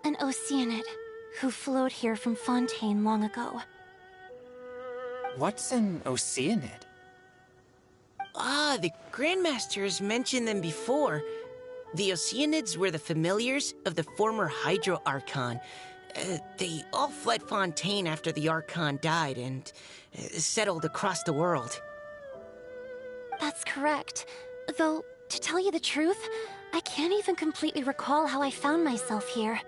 an Oceanid who flowed here from Fontaine long ago. What's an Oceanid? Ah, the Grandmasters mentioned them before. The Oceanids were the familiars of the former Hydro Archon. They all fled Fontaine after the Archon died and settled across the world. That's correct. Though, to tell you the truth, I can't even completely recall how I found myself here.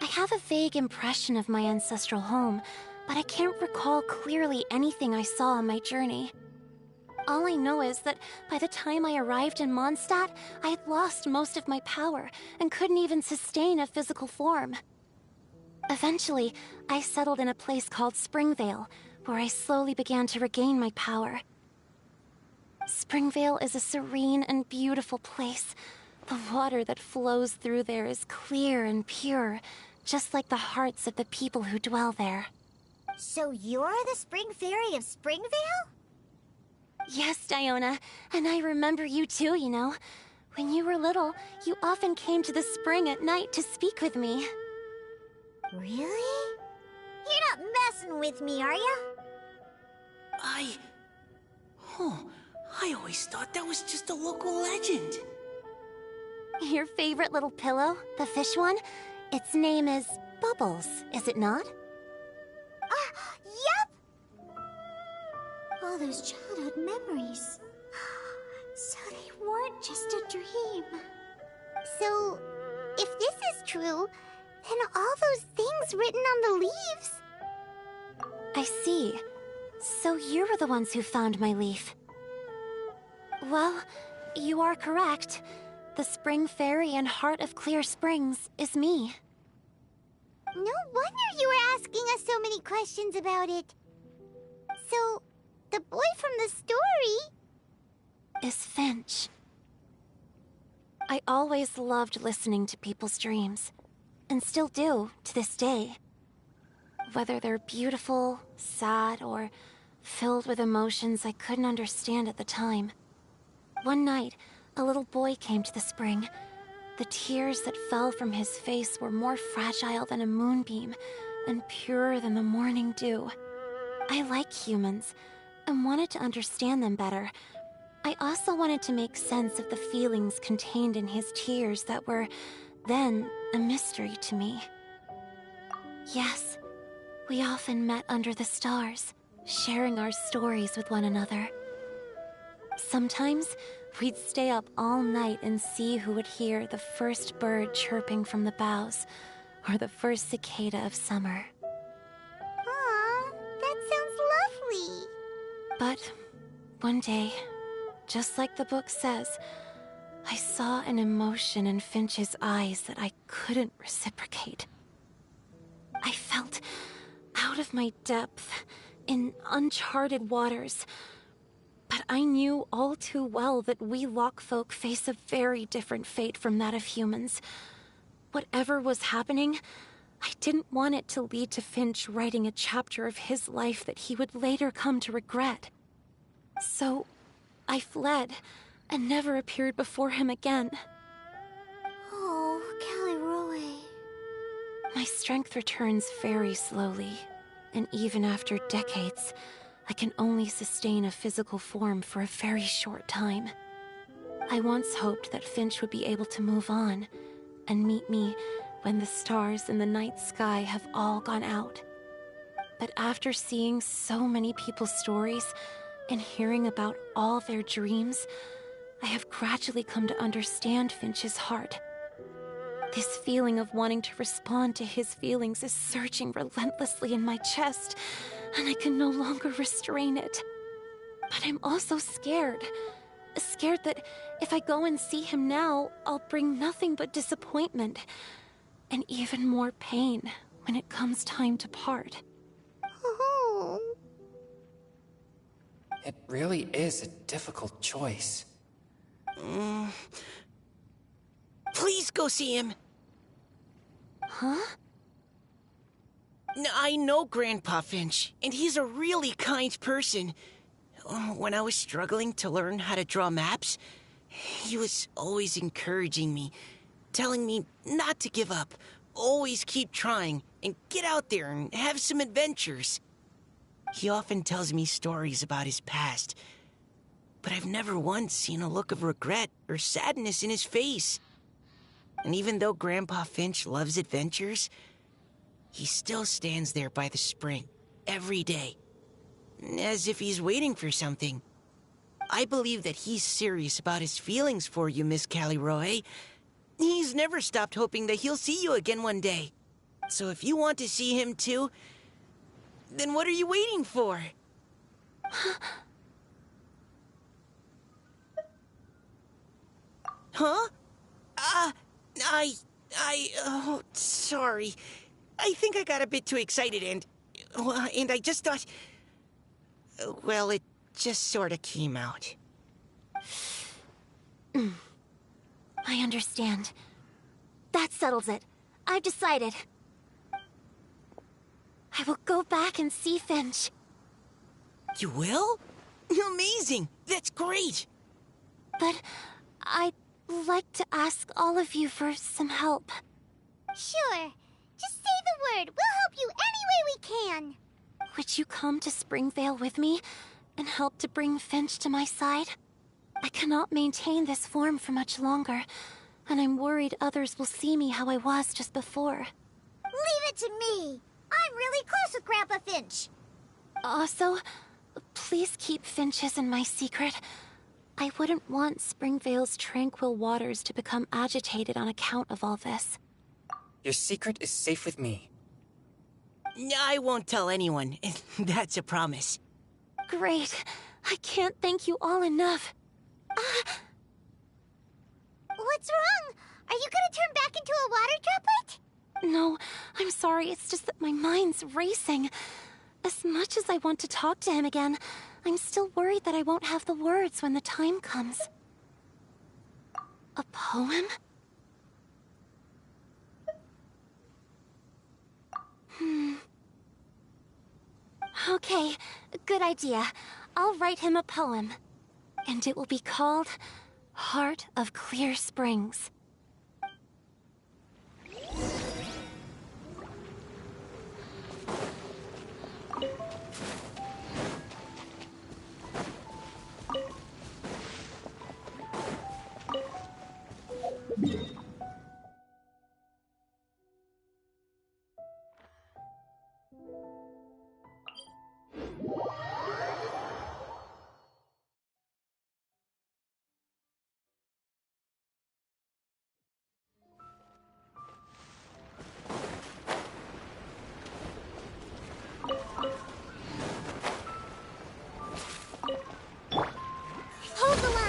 I have a vague impression of my ancestral home, but I can't recall clearly anything I saw on my journey. All I know is that by the time I arrived in Mondstadt, I had lost most of my power and couldn't even sustain a physical form. Eventually, I settled in a place called Springvale, where I slowly began to regain my power. Springvale is a serene and beautiful place. The water that flows through there is clear and pure, just like the hearts of the people who dwell there. So you're the Spring Fairy of Springvale? Yes, Diona, and I remember you too, you know. When you were little, you often came to the spring at night to speak with me. Really? You're not messing with me, are ya? I always thought that was just a local legend. Your favorite little pillow, the fish one? Its name is Bubbles, is it not? Yep! All those childhood memories. So they weren't just a dream. So, if this is true, then all those things written on the leaves... I see. So you were the ones who found my leaf. Well, you are correct. The Spring Fairy and Heart of Clear Springs is me. No wonder you were asking us so many questions about it. So, the boy from the story... is Finch. I always loved listening to people's dreams, and still do to this day. Whether they're beautiful, sad, or filled with emotions I couldn't understand at the time. One night, a little boy came to the spring, The tears that fell from his face were more fragile than a moonbeam and purer than the morning dew. I like humans and wanted to understand them better. I also wanted to make sense of the feelings contained in his tears that were, then, a mystery to me. Yes, we often met under the stars, sharing our stories with one another. Sometimes, we'd stay up all night and see who would hear the first bird chirping from the boughs, or the first cicada of summer. Aw, that sounds lovely. But one day, just like the book says, I saw an emotion in Finch's eyes that I couldn't reciprocate. I felt out of my depth, in uncharted waters. But I knew all too well that we Lockfolk face a very different fate from that of humans. Whatever was happening, I didn't want it to lead to Finch writing a chapter of his life that he would later come to regret. So, I fled, and never appeared before him again. Oh, Caliroe. My strength returns very slowly, and even after decades, I can only sustain a physical form for a very short time. I once hoped that Finch would be able to move on, and meet me when the stars in the night sky have all gone out. But after seeing so many people's stories, and hearing about all their dreams, I have gradually come to understand Finch's heart. This feeling of wanting to respond to his feelings is surging relentlessly in my chest, and I can no longer restrain it. But I'm also scared. Scared that if I go and see him now, I'll bring nothing but disappointment, and even more pain when it comes time to part. Oh. It really is a difficult choice. Please go see him. Huh? I know Grandpa Finch, and he's a really kind person. When I was struggling to learn how to draw maps, he was always encouraging me, telling me not to give up, always keep trying, and get out there and have some adventures. He often tells me stories about his past, but I've never once seen a look of regret or sadness in his face. And even though Grandpa Finch loves adventures, he still stands there by the spring every day, as if he's waiting for something. I believe that he's serious about his feelings for you, Miss Caliroe. He's never stopped hoping that he'll see you again one day. So if you want to see him too, then what are you waiting for? Huh? Oh, sorry. I think I got a bit too excited and I just thought... Well, it just sort of came out. I understand. That settles it. I've decided. I will go back and see Finch. You will? Amazing! That's great! But I'd like to ask all of you for some help. Sure. Just say the word. We'll help you any way we can. Would you come to Springvale with me and help to bring Finch to my side? I cannot maintain this form for much longer, and I'm worried others will see me how I was just before. Leave it to me. I'm really close with Grandpa Finch. Also, please keep Finch's in my secret. I wouldn't want Springvale's tranquil waters to become agitated on account of all this. Your secret is safe with me. I won't tell anyone. That's a promise. Great. I can't thank you all enough. What's wrong? Are you gonna turn back into a water droplet? No, I'm sorry. It's just that my mind's racing. As much as I want to talk to him again, I'm still worried that I won't have the words when the time comes. A poem? Okay, good idea. I'll write him a poem. And it will be called Heart of Clear Springs. Hold the line!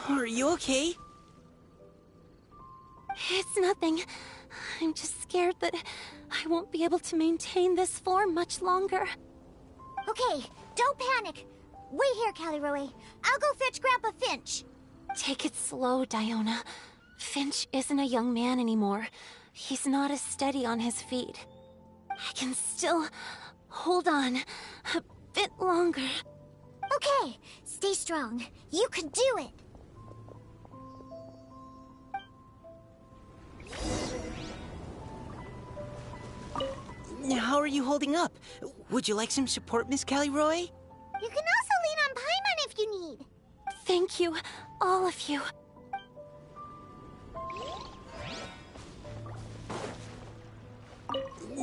Are you okay? It's nothing. I'm just scared that I won't be able to maintain this form much longer. Okay, don't panic. Wait here, Caliroe. I'll go fetch Grandpa Finch. Take it slow, Diona. Finch isn't a young man anymore. He's not as steady on his feet. I can still hold on a bit longer. Okay, stay strong. You can do it. How are you holding up? Would you like some support, Miss Caliroy? You can also lean on Paimon if you need. Thank you, all of you.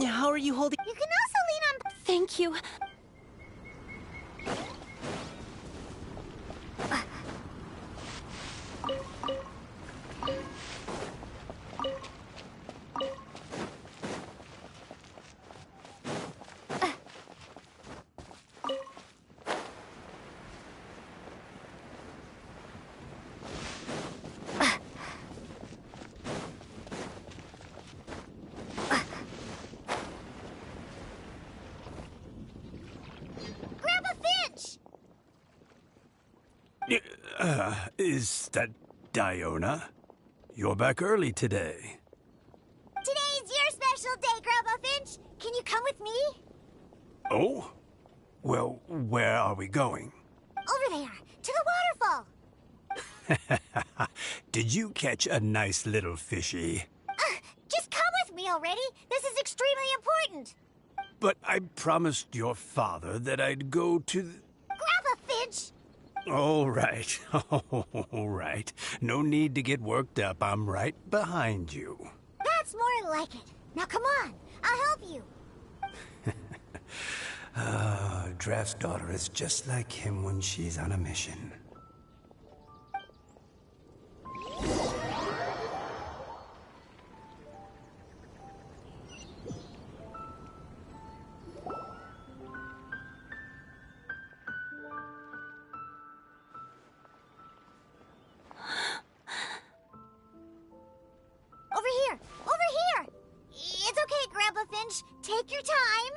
How are you holding? You can also lean on... Thank you. Grandpa Finch! Is that Diona? You're back early today. Today's your special day, Grandpa Finch. Can you come with me? Oh? Well, where are we going? Over there, to the waterfall. Did you catch a nice little fishy? Just come with me already. This is extremely important. But I promised your father that I'd go to the... Grandpa Finch! All right. All right. No need to get worked up. I'm right behind you. That's more like it. Now come on, I'll help you. Draft's daughter is just like him when she's on a mission. Over here! Over here! It's okay, Grandpa Finch. Take your time.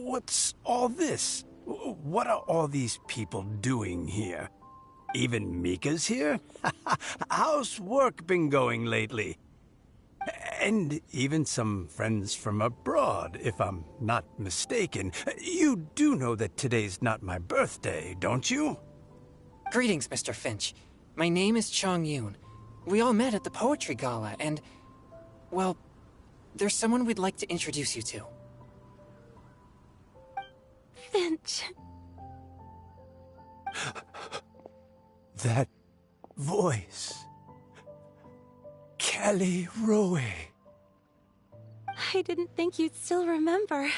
What's all this? What are all these people doing here? Even Mika's here? How's work been going lately? And even some friends from abroad, if I'm not mistaken. You do know that today's not my birthday, don't you? Greetings, Mr. Finch. My name is Chong Yoon. We all met at the poetry gala, and... well, there's someone we'd like to introduce you to. Finch. That voice. Caliroe. I didn't think you'd still remember.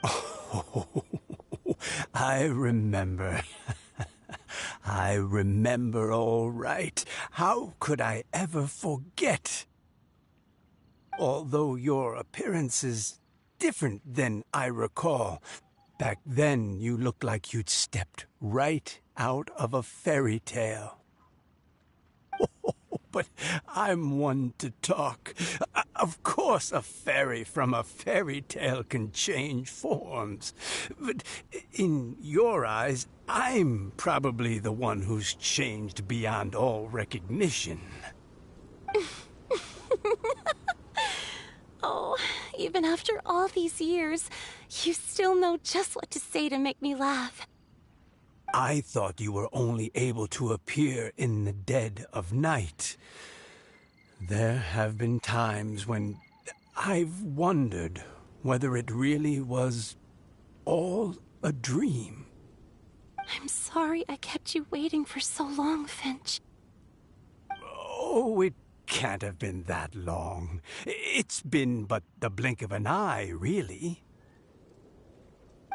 Oh, I remember. I remember all right. How could I ever forget? Although your appearance is different than I recall. Back then, you looked like you'd stepped right out of a fairy tale. But I'm one to talk. Of course a fairy from a fairy tale can change forms. But in your eyes, I'm probably the one who's changed beyond all recognition. Oh, even after all these years, you still know just what to say to make me laugh. I thought you were only able to appear in the dead of night. There have been times when I've wondered whether it really was all a dream. I'm sorry I kept you waiting for so long, Finch. Oh, it can't have been that long. It's been but the blink of an eye, really.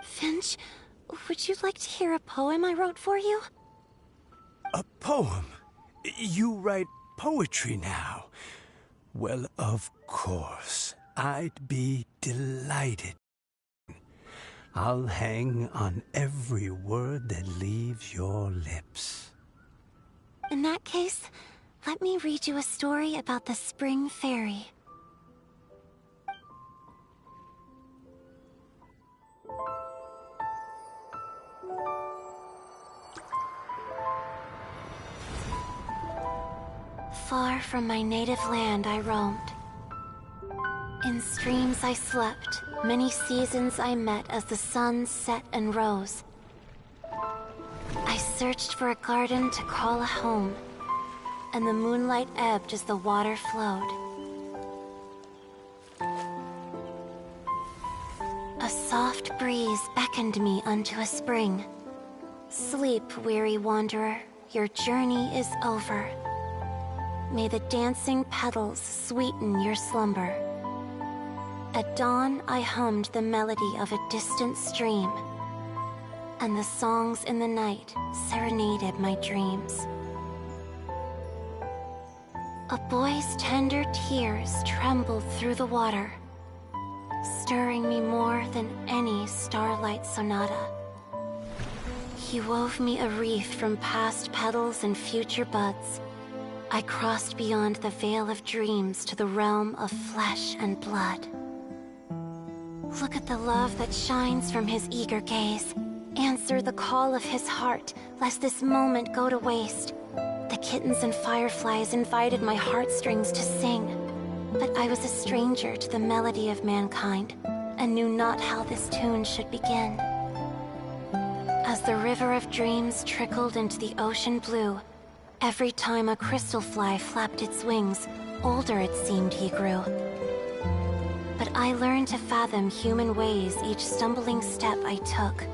Finch, would you like to hear a poem I wrote for you? A poem? You write poetry now? Well, of course. I'd be delighted. I'll hang on every word that leaves your lips. In that case, let me read you a story about the Spring Fairy. Far from my native land I roamed. In streams I slept, many seasons I met as the sun set and rose. I searched for a garden to call a home, and the moonlight ebbed as the water flowed. A soft breeze beckoned me unto a spring. Sleep, weary wanderer, your journey is over. May the dancing petals sweeten your slumber. At dawn, I hummed the melody of a distant stream, and the songs in the night serenaded my dreams. A boy's tender tears trembled through the water, stirring me more than any starlight sonata. He wove me a wreath from past petals and future buds. I crossed beyond the veil of dreams to the realm of flesh and blood. Look at the love that shines from his eager gaze. Answer the call of his heart, lest this moment go to waste. The kittens and fireflies invited my heartstrings to sing, but I was a stranger to the melody of mankind, and knew not how this tune should begin. As the river of dreams trickled into the ocean blue, every time a crystal fly flapped its wings, older it seemed he grew. But I learned to fathom human ways each stumbling step I took,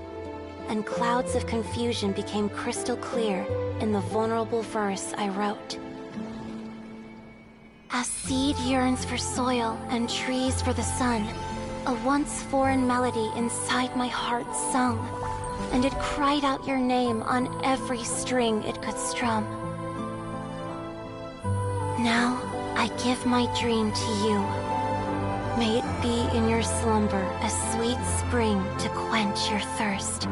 and clouds of confusion became crystal clear in the vulnerable verse I wrote. As seed yearns for soil and trees for the sun, a once foreign melody inside my heart sung, and it cried out your name on every string it could strum. Now I give my dream to you. May it be in your slumber a sweet spring to quench your thirst.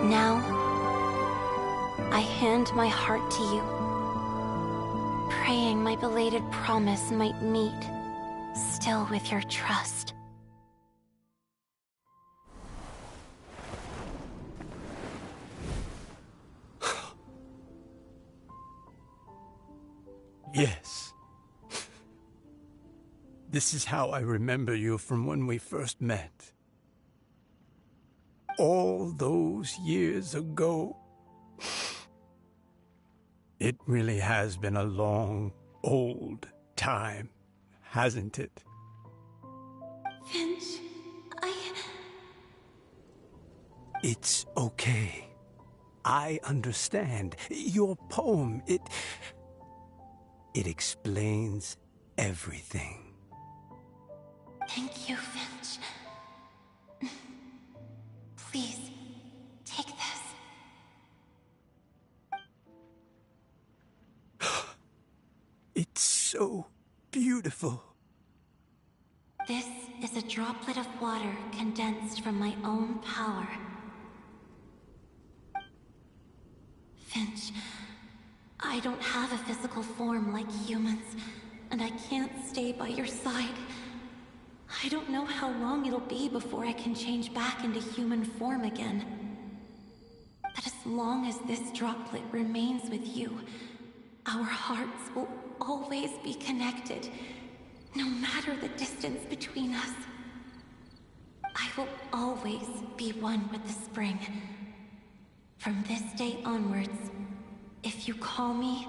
Now, I hand my heart to you, praying my belated promise might meet, still with your trust. Yes. This is how I remember you from when we first met. All those years ago. It really has been a long, old time, hasn't it? Finch, It's okay. I understand. Your poem, it explains everything. Thank you, Finch. Please, take this. It's so beautiful. This is a droplet of water condensed from my own power. Finch, I don't have a physical form like humans, and I can't stay by your side. I don't know how long it'll be before I can change back into human form again. But as long as this droplet remains with you, our hearts will always be connected, no matter the distance between us. I will always be one with the spring. From this day onwards, if you call me,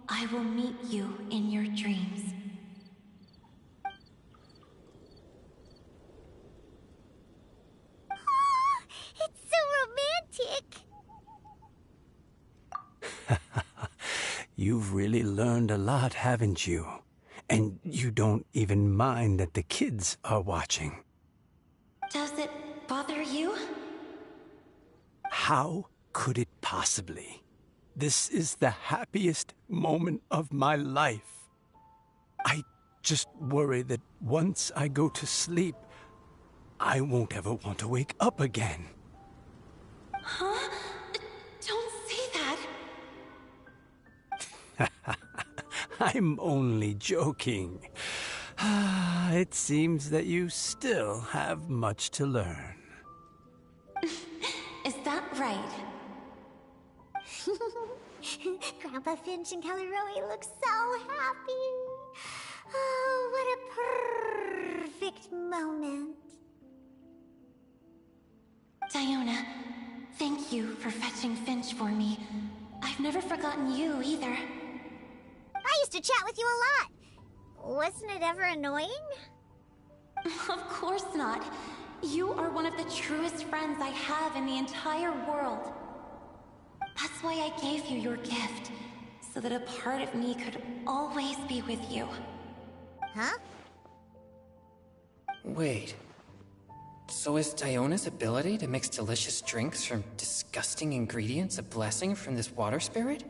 I will meet you in your dreams. learned a lot, haven't you? And you don't even mind that the kids are watching. Does it bother you? How could it possibly? This is the happiest moment of my life. I just worry that once I go to sleep, I won't ever want to wake up again. Huh? Don't say that. I'm only joking. It seems that you still have much to learn. Is that right? Grandpa Finch and Kelleroy look so happy. Oh, what a perfect moment. Diona, thank you for fetching Finch for me. I've never forgotten you either. I used to chat with you a lot. Wasn't it ever annoying? Of course not. You are one of the truest friends I have in the entire world. That's why I gave you your gift, so that a part of me could always be with you. Huh? Wait. So is Diona's ability to mix delicious drinks from disgusting ingredients a blessing from this water spirit?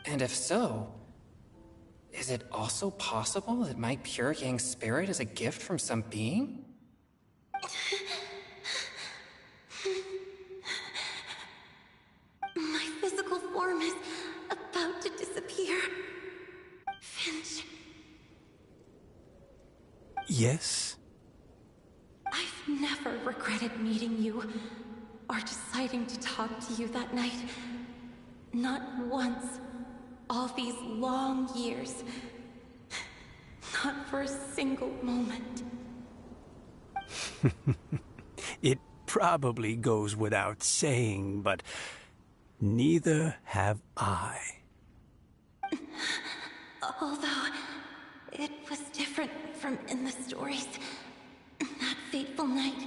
And if so, is it also possible that my pure yang spirit is a gift from some being? My physical form is about to disappear. Finch. Yes? I've never regretted meeting you, or deciding to talk to you that night. Not once. All these long years. Not for a single moment. It probably goes without saying, but neither have I. Although, it was different from in the stories. That fateful night,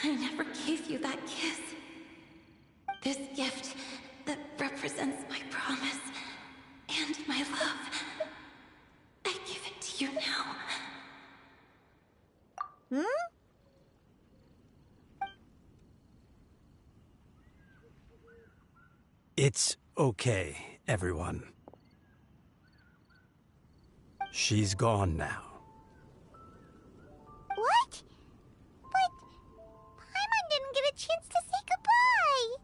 I never gave you that kiss. This gift that represents my promise and my love, I give it to you now. Hmm? It's okay, everyone. She's gone now. What? But Paimon didn't get a chance to say goodbye.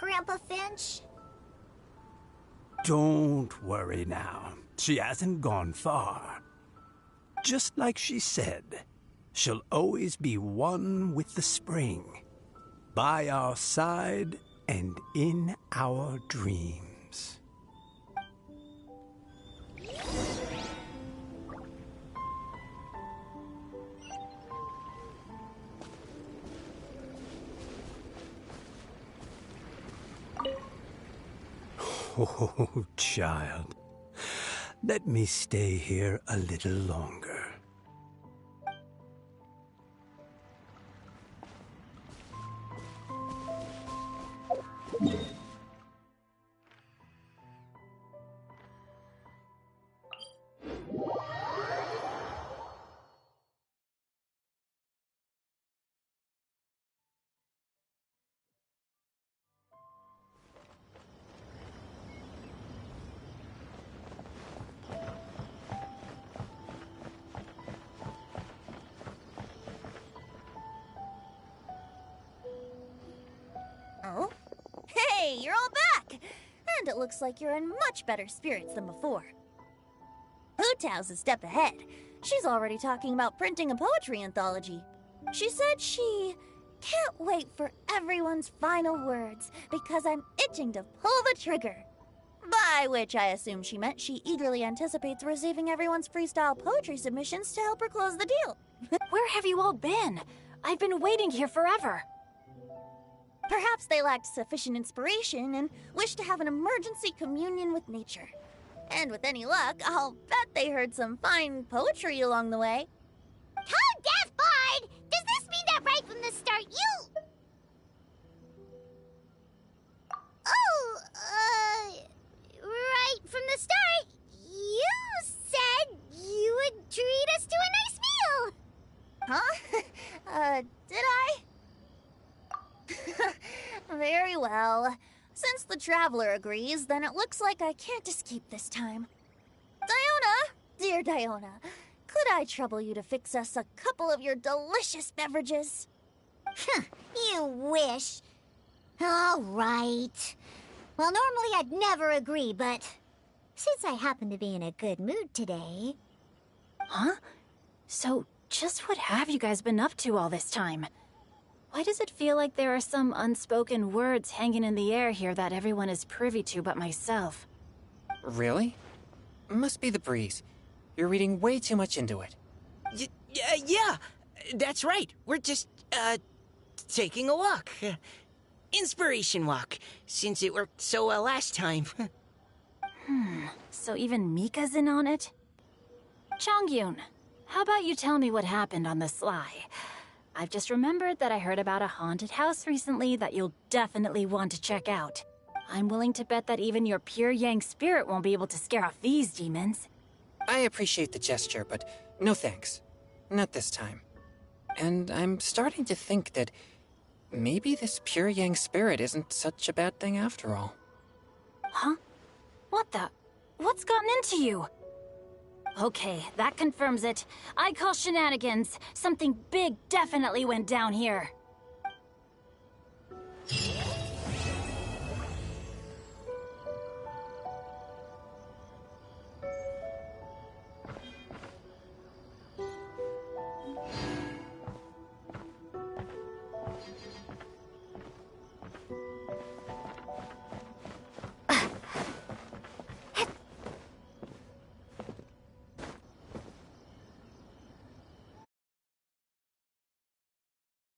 Grandpa Finch? Don't worry now. She hasn't gone far. Just like she said, she'll always be one with the spring, by our side and in our dreams. Oh, child. Let me stay here a little longer. Oh? Hey, you're all back! And it looks like you're in much better spirits than before. Pootao's a step ahead. She's already talking about printing a poetry anthology. She said she can't wait for everyone's final words because I'm itching to pull the trigger. By which I assume she meant she eagerly anticipates receiving everyone's freestyle poetry submissions to help her close the deal. Where have you all been? I've been waiting here forever. Perhaps they lacked sufficient inspiration and wished to have an emergency communion with nature. And with any luck, I'll bet they heard some fine poetry along the way. Code Death Bard! Does this mean that right from the start you... Well, since the Traveler agrees, then it looks like I can't escape this time. Diona! Dear Diona, could I trouble you to fix us a couple of your delicious beverages? You wish. All right. Well, normally I'd never agree, but since I happen to be in a good mood today... Huh? So, just what have you guys been up to all this time? Why does it feel like there are some unspoken words hanging in the air here that everyone is privy to but myself? Really? Must be the breeze. You're reading way too much into it. Yeah, that's right. We're just, taking a walk. Inspiration walk, since it worked so well last time. So even Mika's in on it? Chongyun, how about you tell me what happened on the sly? I've just remembered that I heard about a haunted house recently that you'll definitely want to check out. I'm willing to bet that even your pure Yang spirit won't be able to scare off these demons. I appreciate the gesture, but no thanks. Not this time. And I'm starting to think that maybe this pure Yang spirit isn't such a bad thing after all. Huh? What the? What's gotten into you? Okay, that confirms it. I call shenanigans. Something big definitely went down here.